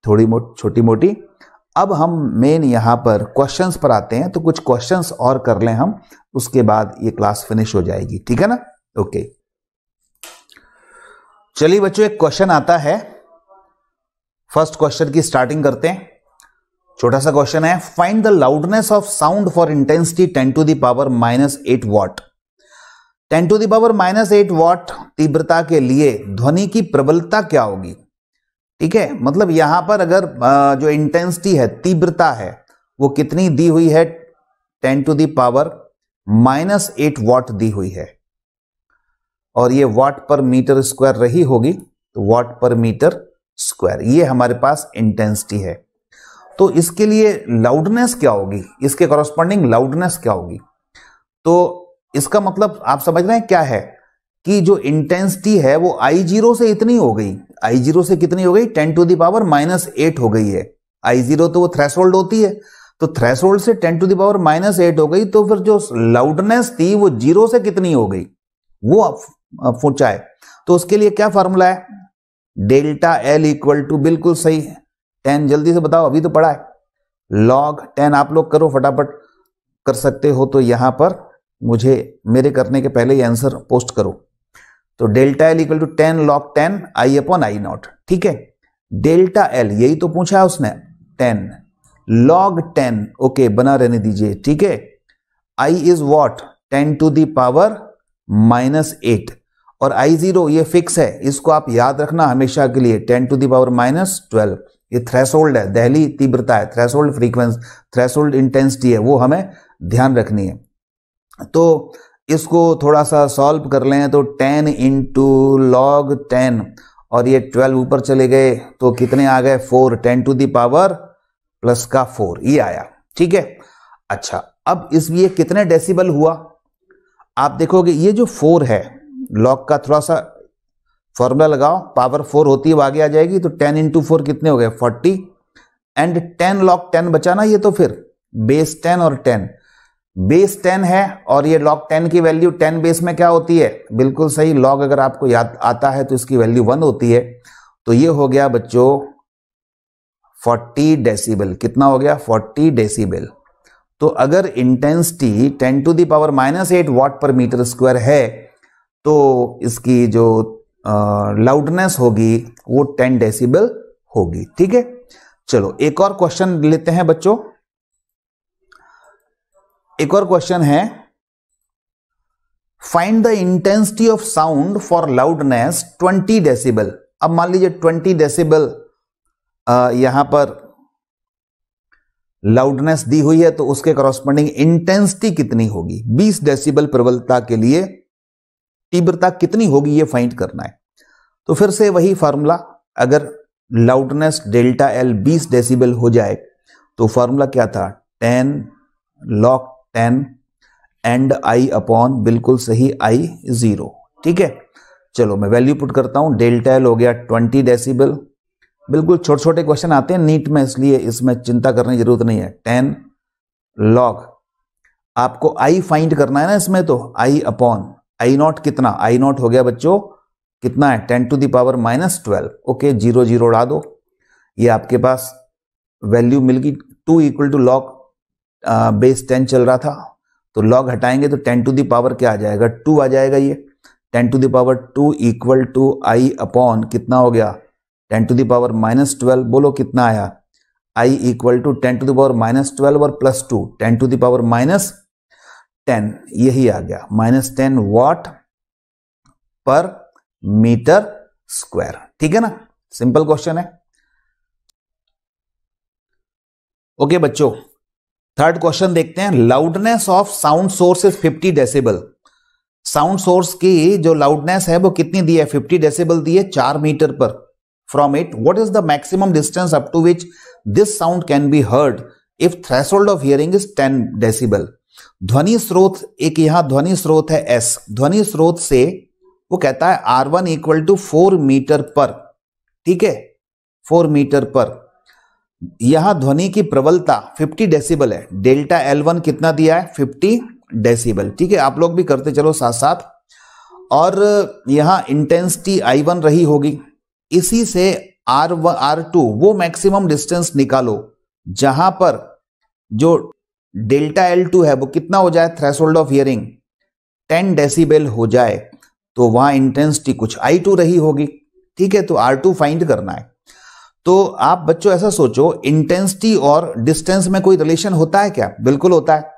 थोड़ी छोटी मोटी। अब हम मेन यहां पर क्वेश्चंस पर आते हैं, तो कुछ क्वेश्चंस और कर लें हम, उसके बाद ये क्लास फिनिश हो जाएगी। ठीक है ना? ओके, चलिए बच्चों, एक क्वेश्चन आता है। फर्स्ट क्वेश्चन की स्टार्टिंग करते हैं। छोटा सा क्वेश्चन है, find the loudness of sound for intensity 10 to the power -8 what. 10⁻⁻8 what तीव्रता के लिए ध्वनि की प्रबलता क्या होगी? ठीक है, मतलब यहां पर अगर जो इंटेंसिटी है, तीव्रता है, वो कितनी दी हुई है? 10⁻⁻8 वॉट दी हुई है, और ये वॉट पर मीटर स्क्वायर रही होगी, तो वॉट पर मीटर स्क्वायर ये हमारे पास इंटेंसिटी है। तो इसके लिए लाउडनेस क्या होगी? इसके कॉरस्पॉन्डिंग लाउडनेस क्या होगी? तो इसका मतलब आप समझ रहे हैं क्या है कि जो इंटेंसिटी है वो I0 से इतनी हो गई। I0 से कितनी हो गई? 10⁻⁸ हो गई है। I0 तो वो थ्रेशोल्ड होती है, तो थ्रेशोल्ड से 10⁻⁸ हो गई, तो फिर जो लाउडनेस थी वो 0 से कितनी हो गई, वो पूछा है। तो उसके लिए क्या फॉर्मूला है? डेल्टा एल इक्वल टू, बिल्कुल सही है, 10, जल्दी से बताओ, अभी तो पढ़ा है, लॉग 10। आप लोग करो फटाफट, कर सकते हो तो यहां पर मुझे मेरे करने के पहले ही आंसर पोस्ट करो। तो delta L equal to 10 log 10 I/I0। ठीक है, डेल्टा एल यही तो पूछा है उसने, 10 लॉग 10, ओके बना रहने दीजिए। ठीक है, I इज वॉट? 10⁻⁻8, और I0 ये फिक्स है, इसको आप याद रखना हमेशा के लिए, 10⁻⁻12। ये थ्रेशोल्ड है, दहली तीव्रता है, थ्रेशोल्ड फ्रीक्वेंसी, थ्रेशोल्ड इंटेंसिटी है, वो हमें ध्यान रखनी है। तो इसको थोड़ा सा सॉल्व कर लें, तो 10 इंटू लॉग 10, और ये 12 ऊपर चले गए, तो कितने आ गए? 4, 10⁻+4 ये आया। ठीक है, अच्छा, अब इसलिए कितने डेसिबल हुआ? आप देखोगे ये जो 4 है, लॉग का थोड़ा सा फॉर्मूला लगाओ, पावर 4 होती है वो आगे आ जाएगी, तो 10 इंटू 4 कितने हो गए? 40, एंड 10 लॉग 10 बचाना, ये तो फिर बेस 10 और 10, बेस 10 है, और ये लॉग 10 की वैल्यू 10 बेस में क्या होती है? बिल्कुल सही, लॉग अगर आपको याद आता है तो इसकी वैल्यू 1 होती है। तो ये हो गया बच्चों 40 डेसिबल। कितना हो गया? 40 डेसिबल। तो अगर intensity 10⁻⁻8 what per metre square है, तो इसकी जो लाउडनेस होगी वो 10 डेसिबल होगी। ठीक है, चलो एक और क्वेश्चन लेते हैं बच्चों। एक और क्वेश्चन है, find the intensity of sound for loudness 20 decibel. अब मान लीजिए 20 डेसिबल यहां पर लाउडनेस दी हुई है, तो उसके कॉरस्पॉन्डिंग इंटेंसिटी कितनी होगी? 20 डेसिबल प्रबलता के लिए तीव्रता कितनी होगी, ये फाइंड करना है। तो फिर से वही फार्मूला, अगर लाउडनेस डेल्टा एल 20 डेसिबल हो जाए, तो फार्मूला क्या था? 10 लॉग 10 एंड I अपॉन, बिल्कुल सही, I0। ठीक है, चलो मैं वैल्यू पुट करता हूं। डेल्टा एल हो गया 20 डेसिबल। बिल्कुल छोटे छोटे क्वेश्चन आते हैं नीट में, इसलिए इसमें चिंता करने की जरूरत नहीं है। 10 लॉग, आपको I फाइंड करना है ना इसमें, तो I अपॉन I0 कितना? I0 हो गया बच्चों कितना है? 10⁻⁻12। ओके, 0 0 उड़ा दो, ये आपके पास वैल्यू मिल गई। 2 इक्वल टू लॉग बेस 10 चल रहा था, तो लॉग हटाएंगे तो 10 क्या आ जाएगा? 2 आ जाएगा। ये 10⁻2 इक्वल टू I अपॉन कितना हो गया? 10⁻⁻12। बोलो कितना आया? I इक्वल टू 10⁻12 और +2 10⁻10, यही आ गया, -10 वॉट पर मीटर स्क्वायर। ठीक है ना, सिंपल क्वेश्चन है। ओके बच्चों, थर्ड क्वेश्चन देखते हैं। Loudness of sound source is 50 decibel. Sound source की जो लाउडनेस है वो कितनी दी है? 50 डेसिबल दी है 4 मीटर पर from it. What is the maximum distance up to which this sound can be heard if threshold of hearing is 10 decibel. ध्वनि स्रोत, एक यहां ध्वनि स्रोत है S, ध्वनि स्रोत से वो कहता है R1 इक्वल टू 4 मीटर पर। ठीक है, 4 मीटर पर। यहां ध्वनि की प्रबलता 50 डेसिबल है। डेल्टा L1 कितना दिया है? 50 डेसिबल। ठीक है, आप लोग भी करते चलो साथ साथ। और यहां इंटेंसिटी I1 रही होगी, इसी से R1 R2 वो मैक्सिमम डिस्टेंस निकालो जहां पर जो डेल्टा L2 है वो कितना हो जाए? थ्रेशोल्ड ऑफ हियरिंग 10 डेसिबल हो जाए, तो वहां इंटेंसिटी कुछ I2 रही होगी। ठीक है, तो R2 फाइंड करना है। तो आप बच्चों ऐसा सोचो, इंटेंसिटी और डिस्टेंस में कोई रिलेशन होता है क्या? बिल्कुल होता है।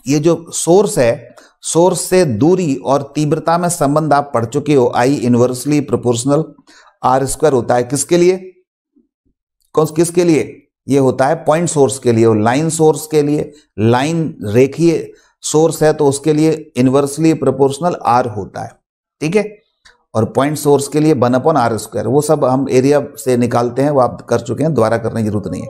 ये जो सोर्स है सोर्स से दूरी और तीव्रता में संबंध आप पढ़ चुके हो, I inversely proportional R square होता है किसके लिए, किसके लिए, ये होता है पॉइंट सोर्स के लिए। और लाइन सोर्स के लिए, लाइन रेखीय सोर्स है तो उसके लिए इनवर्सली प्रोपोर्शनल आर होता है, ठीक है। और पॉइंट सोर्स के लिए 1/r², वो सब हम एरिया से निकालते हैं, वो आप कर चुके हैं, दोबारा करने की जरूरत नहीं है।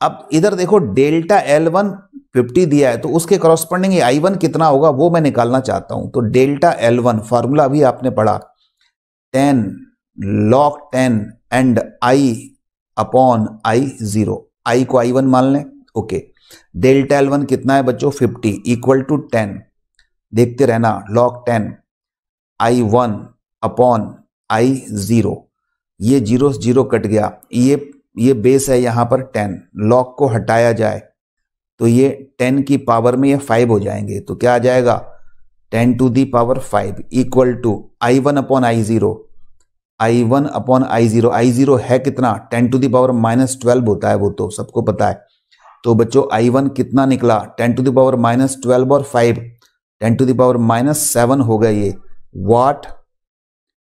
अब इधर देखो डेल्टा L1 50 दिया है तो उसके करॉस्पोंडिंग I1 कितना होगा वो मैं निकालना चाहता हूं। तो डेल्टा L1 फॉर्मूला अभी आपने पढ़ा 10 log 10 एंड I/I0, I को I1 मान लें, ओके। डेल्टा L1 कितना है बच्चों 50 इक्वल टू 10, देखते रहना, log 10 I1/I0, ये 0 0 कट गया, ये बेस है यहां पर 10, log को हटाया जाए तो ये 10 की पावर में ये 5 हो जाएंगे, तो क्या आ जाएगा 10 to the power 5 equal to I1/I0, I1/I0, I0 है कितना 10 to the power -12 होता है, वो तो सबको पता है। तो बच्चों I1 कितना निकला 10 to the power -12 और 5 10 to the power -7 हो गया, ये वाट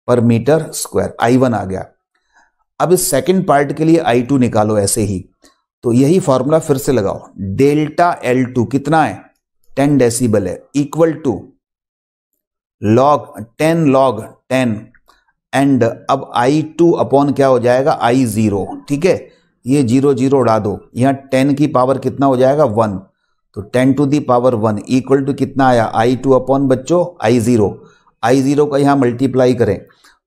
पर मीटर स्क्वायर I1 आ गया। अब इस सेकंड पार्ट के लिए I2 निकालो ऐसे ही, तो यही फॉर्मूला फिर से लगाओ, डेल्टा L2 कितना है 10 डेसिबल है इक्वल टू log 10 एंड अब I2 अपॉन क्या हो जाएगा I0, ठीक है। ये 0 0 उड़ा दो, यहां 10 की पावर कितना हो जाएगा 1, तो 10 to the power 1 equal to कितना आया I2 अपॉन बच्चों I0 का यहां मल्टीप्लाई करें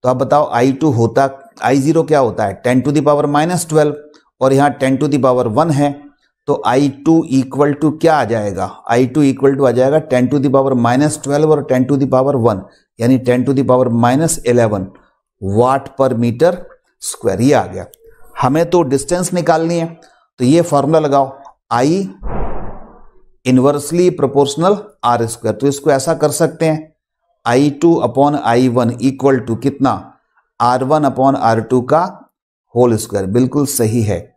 तो आप बताओ I0 क्या होता है 10 to the power -12 और यहां 10 to the power 1 है, तो I2 इक्वल टू क्या आ जाएगा, I2 इक्वल टू आ जाएगा 10 to the power -12 और 10 to the power 1 यानी 10 to the power -11 वाट पर मीटर स्क्वायर, ये आ गया। हमें तो डिस्टेंस निकालनी है तो ये फॉर्मूला लगाओ I इनवर्सली प्रोपोर्शनल R², तो इसको ऐसा कर सकते हैं I2/I1 इक्वल टू कितना R1/R2 का होल स्क्वायर, बिल्कुल सही है।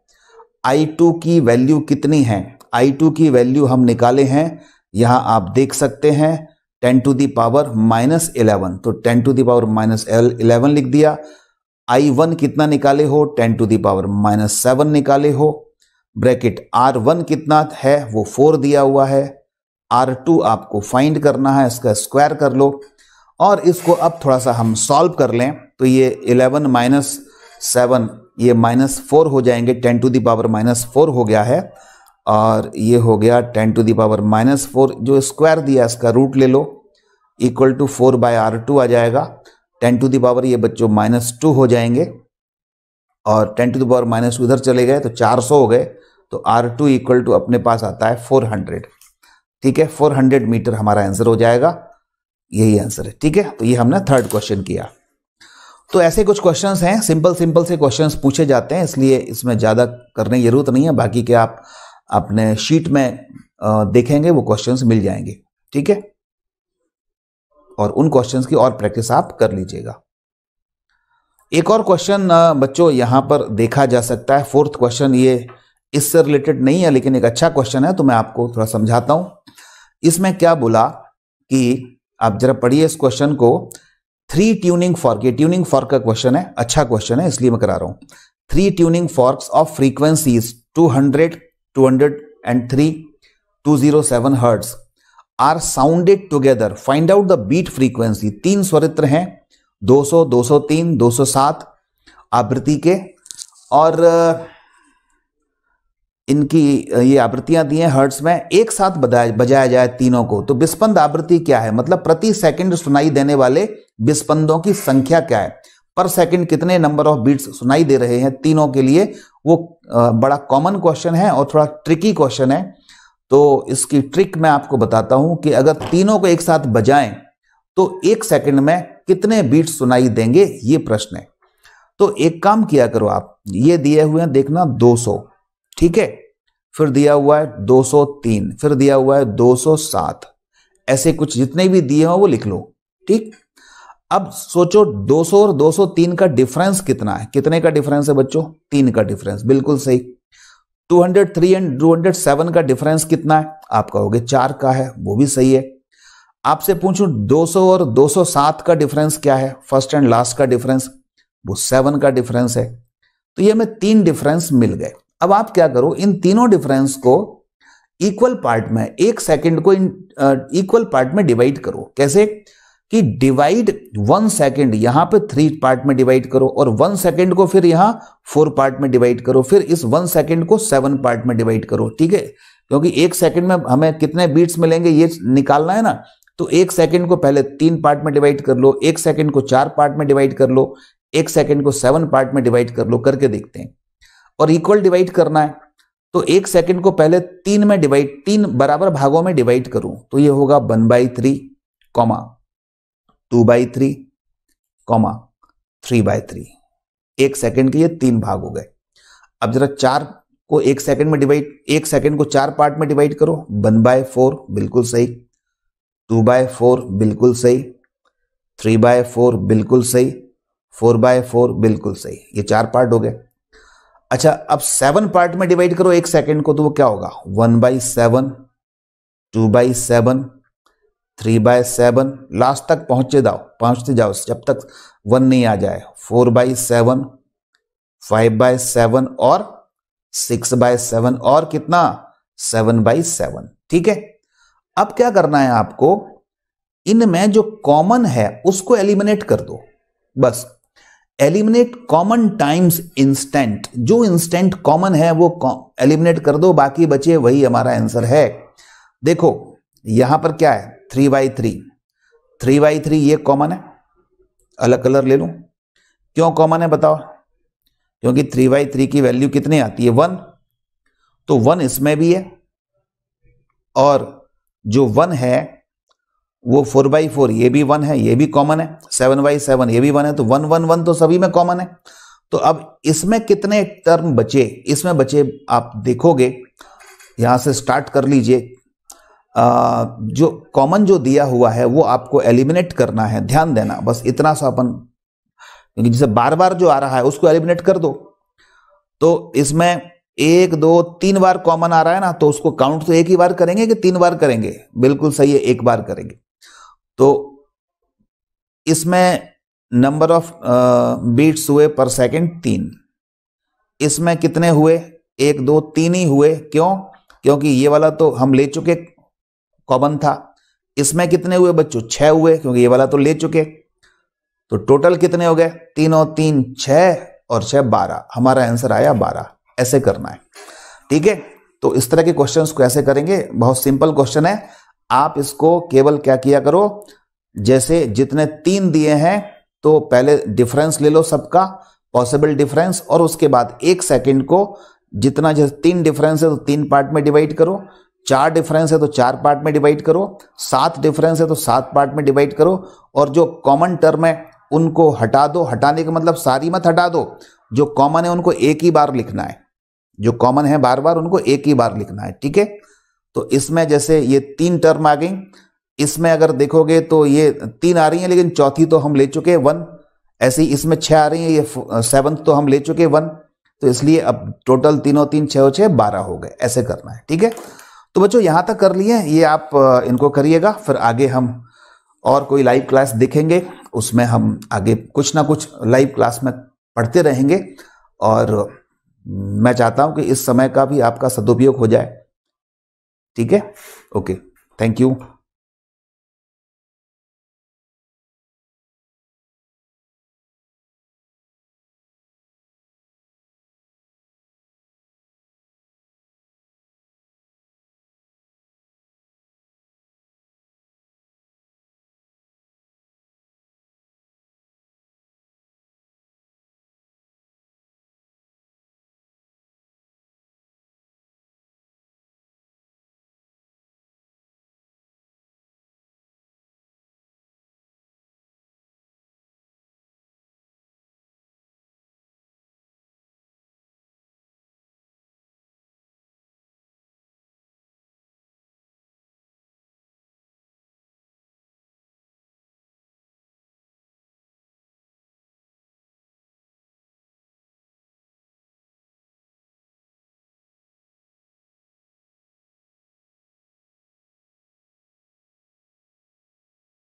I2 की वैल्यू कितनी है, I2 की वैल्यू हम निकाले हैं, यहां आप देख सकते हैं 10 to the power -11, तो 10 to the power -11 लिख दिया। I1 कितना निकाले हो 10 to the power -7 निकाले हो, ब्रैकेट R1 कितना है वो 4 दिया हुआ है, R2 आपको फाइंड करना है, इसका स्क्वायर कर लो। और इसको अब थोड़ा सा हम सॉल्व कर लें तो ये 11 - 7 ये -4 हो जाएंगे, 10 to the power -4 हो गया है, और ये हो गया 10 to the power -4, जो स्क्वायर दिया इसका रूट ले लो इक्वल टू 4/R2 आ जाएगा। 10 to the power ये बच्चों -2 हो जाएंगे और 10 to the power -2 इधर चले गए तो 400 हो गए, तो R2 इक्वल टू अपने पास आता है 400, ठीक है। 400 मीटर हमारा आंसर हो जाएगा, यही आंसर है, ठीक है। तो ये हमने थर्ड क्वेश्चन किया। तो ऐसे कुछ क्वेश्चंस हैं, सिंपल से क्वेश्चंस पूछे जाते हैं, इसलिए इसमें ज़्यादा करने की जरूरत नहीं है, बाकी के आप अपने शीट में देखेंगे वो क्वेश्चंस मिल जाएंगे, ठीक है। और उन क्वेश्चंस की और प्रैक्टिस आप कर लीजिएगा। एक और क्वेश्चन बच्चों यहां पर देखा जा सकता है, फोर्थ क्वेश्चन, ये इससे रिलेटेड नहीं है लेकिन एक अच्छा क्वेश्चन है, तो मैं आपको थोड़ा समझाता हूं। इसमें क्या बोला कि आप जरा पढ़िए इस क्वेश्चन को, 3 ट्यूनिंग फॉर्क, ये ट्यूनिंग फॉर्क का क्वेश्चन है, अच्छा क्वेश्चन है इसलिए मैं करा रहा हूं। 3 tuning forks of frequencies 200, 203, 207 hertz are sounded together, find out the beat frequency. 3 स्वरित्र हैं 200, 203, 207 आवृत्ति के, और इनकी ये आवृत्तियां दी हैं हर्ट्ज में, एक साथ बजाया जाए तीनों को, तो विस्पंद आवृत्ति क्या है, मतलब प्रति सेकंड सुनाई देने वाले विस्पंदों की संख्या क्या है, पर सेकंड कितने नंबर ऑफ बीट्स सुनाई दे रहे हैं तीनों के लिए। वो बड़ा कॉमन क्वेश्चन है और थोड़ा ट्रिकी क्वेश्चन है, तो इसकी ट्रिक मैं आपको बताता हूं कि अगर तीनों को एक साथ बजाएं तो 1 सेकंड में कितने बीट्स सुनाई देंगे, ये प्रश्न है। तो एक काम किया करो आप, ये दिए हुए हैं देखना 200, ठीक है, फिर दिया हुआ है 203, फिर दिया हुआ है 207, ऐसे कुछ जितने भी दिए हो वो लिख लो, ठीक। अब सोचो 200 और 203 का डिफरेंस कितना है, कितने का डिफरेंस है बच्चों, 3 का डिफरेंस, बिल्कुल सही। 203 एंड 207 का डिफरेंस कितना है, आप कहोगे 4 का है, वो भी सही है। आपसे पूछूं 200 और 207 का डिफरेंस क्या है, फर्स्ट एंड लास्ट का डिफरेंस, वो 7 का डिफरेंस है। तो ये हमें 3 डिफरेंस मिल गए। अब आप क्या करो, इन तीनों डिफरेंस को इक्वल पार्ट में, 1 सेकंड को इक्वल पार्ट में डिवाइड करो। कैसे कि डिवाइड 1 सेकंड यहां पे 3 पार्ट में डिवाइड करो, और 1 सेकंड को फिर यहां 4 पार्ट में डिवाइड करो, फिर इस 1 सेकंड को 7 पार्ट में डिवाइड करो। ठीक है, क्योंकि 1 सेकंड में हमें कितने बीट्स मिलेंगे ये निकालना है ना। तो 1 सेकंड को पहले 3 पार्ट में डिवाइड कर लो, 1 सेकंड को 4 पार्ट में डिवाइड कर लो, 1 सेकंड को 7 पार्ट में डिवाइड कर लो, करके देखते हैं। और इक्वल डिवाइड करना है, तो 1 सेकंड को पहले 3 में डिवाइड, 3 बराबर भागों में डिवाइड करूं, तो ये होगा 1/3, 2/3, 3/3। 1 सेकंड के ये 3 भाग हो गए। अब जरा 4 को 1 सेकंड में डिवाइड, 1 सेकंड को 4 पार्ट में डिवाइड करो, 1/4 बिल्कुल सही, 2/4 बिल्कुल सही, 3/4 बिल्कुल सही, 4/4 बिल्कुल सही। ये 4 पार्ट हो गए। अच्छा, अब 7 पार्ट में डिवाइड करो 1 सेकंड को, तो वो क्या होगा, 1/7, 2/7, 3/7, लास्ट तक पहुंचते जाओ जब तक 1 नहीं आ जाए, 4/7, 5/7 और 6/7 और कितना, 7/7। ठीक है, अब क्या करना है आपको, इनमें जो कॉमन है उसको एलिमिनेट कर दो। बस एलिमिनेट कॉमन टाइम्स इंस्टेंट, जो इंस्टेंट कॉमन है वो एलिमिनेट कर दो, बाकी बचे वही हमारा आंसर है। देखो यहां पर क्या है, 3/3, 3/3 ये कॉमन है, अलग कलर ले लूं, क्यों कॉमन है बताओ, क्योंकि 3/3 की वैल्यू कितनी आती है, 1, तो 1 इसमें भी है, और जो 1 है वो 4/4 ये भी 1 है, ये भी कॉमन है, 7/7 ये भी 1 है, तो 1 1 1 तो सभी में कॉमन है। तो अब इसमें कितने टर्म बचे, इसमें बचे, आप देखोगे यहां से स्टार्ट कर लीजिए, जो कॉमन जो दिया हुआ है वो आपको एलिमिनेट करना है, ध्यान देना बस इतना सा अपन, क्योंकि जैसे बार बार जो आ रहा है उसको एलिमिनेट कर दो। तो इसमें 1 2 3 बार कॉमन आ रहा है ना, तो उसको काउंट तो एक ही बार करेंगे कि 3 बार करेंगे, बिल्कुल सही है, 1 बार करेंगे। तो इसमें नंबर ऑफ बीट्स हुए पर सेकंड 3, इसमें कितने हुए, 1 2 3 ही हुए, क्यों, क्योंकि ये वाला तो हम ले चुके, कॉमन था। इसमें कितने हुए बच्चों, 6 हुए, क्योंकि ये वाला तो ले चुके। तो टोटल कितने हो गए, 3 और 3 6 और 6 12, हमारा आंसर आया 12। ऐसे करना है, ठीक है। तो इस तरह के क्वेश्चंस को ऐसे करेंगे, बहुत सिंपल क्वेश्चन है। आप इसको केवल क्या किया करो, जैसे जितने 3 दिए हैं तो पहले डिफरेंस ले लो सबका, पॉसिबल डिफरेंस, और उसके बाद 1 सेकंड को जितना, जैसे 3 डिफरेंस है तो 3 पार्ट में डिवाइड करो, 4 डिफरेंस है तो 4 पार्ट में डिवाइड करो, 7 डिफरेंस है तो 7 पार्ट में डिवाइड करो, और जो कॉमन टर्म है उनको हटा दो। हटाने का मतलब सारी मत हटा दो, जो कॉमन है उनको एक ही बार लिखना है, जो कॉमन है बार बार उनको एक ही बार लिखना है, ठीक है। तो इसमें जैसे ये 3 टर्म आ गई, इसमें अगर देखोगे तो ये 3 आ रही हैं, लेकिन चौथी तो हम ले चुके 1। ऐसे ही इसमें 6 आ रही है, ये 7th तो हम ले चुके 1, तो इसलिए अब टोटल 3 और 3 6 और 6 12 हो गए। ऐसे करना है, ठीक है। तो बच्चों यहां तक कर लिए, ये आप इनको करिएगा, फिर आगे हम और कोई लाइव क्लास देखेंगे, उसमें हम आगे कुछ ना कुछ लाइव क्लास में पढ़ते रहेंगे, और मैं चाहता हूं कि इस समय का भी आपका सदुपयोग हो जाए, ठीक है। Okay, thank you.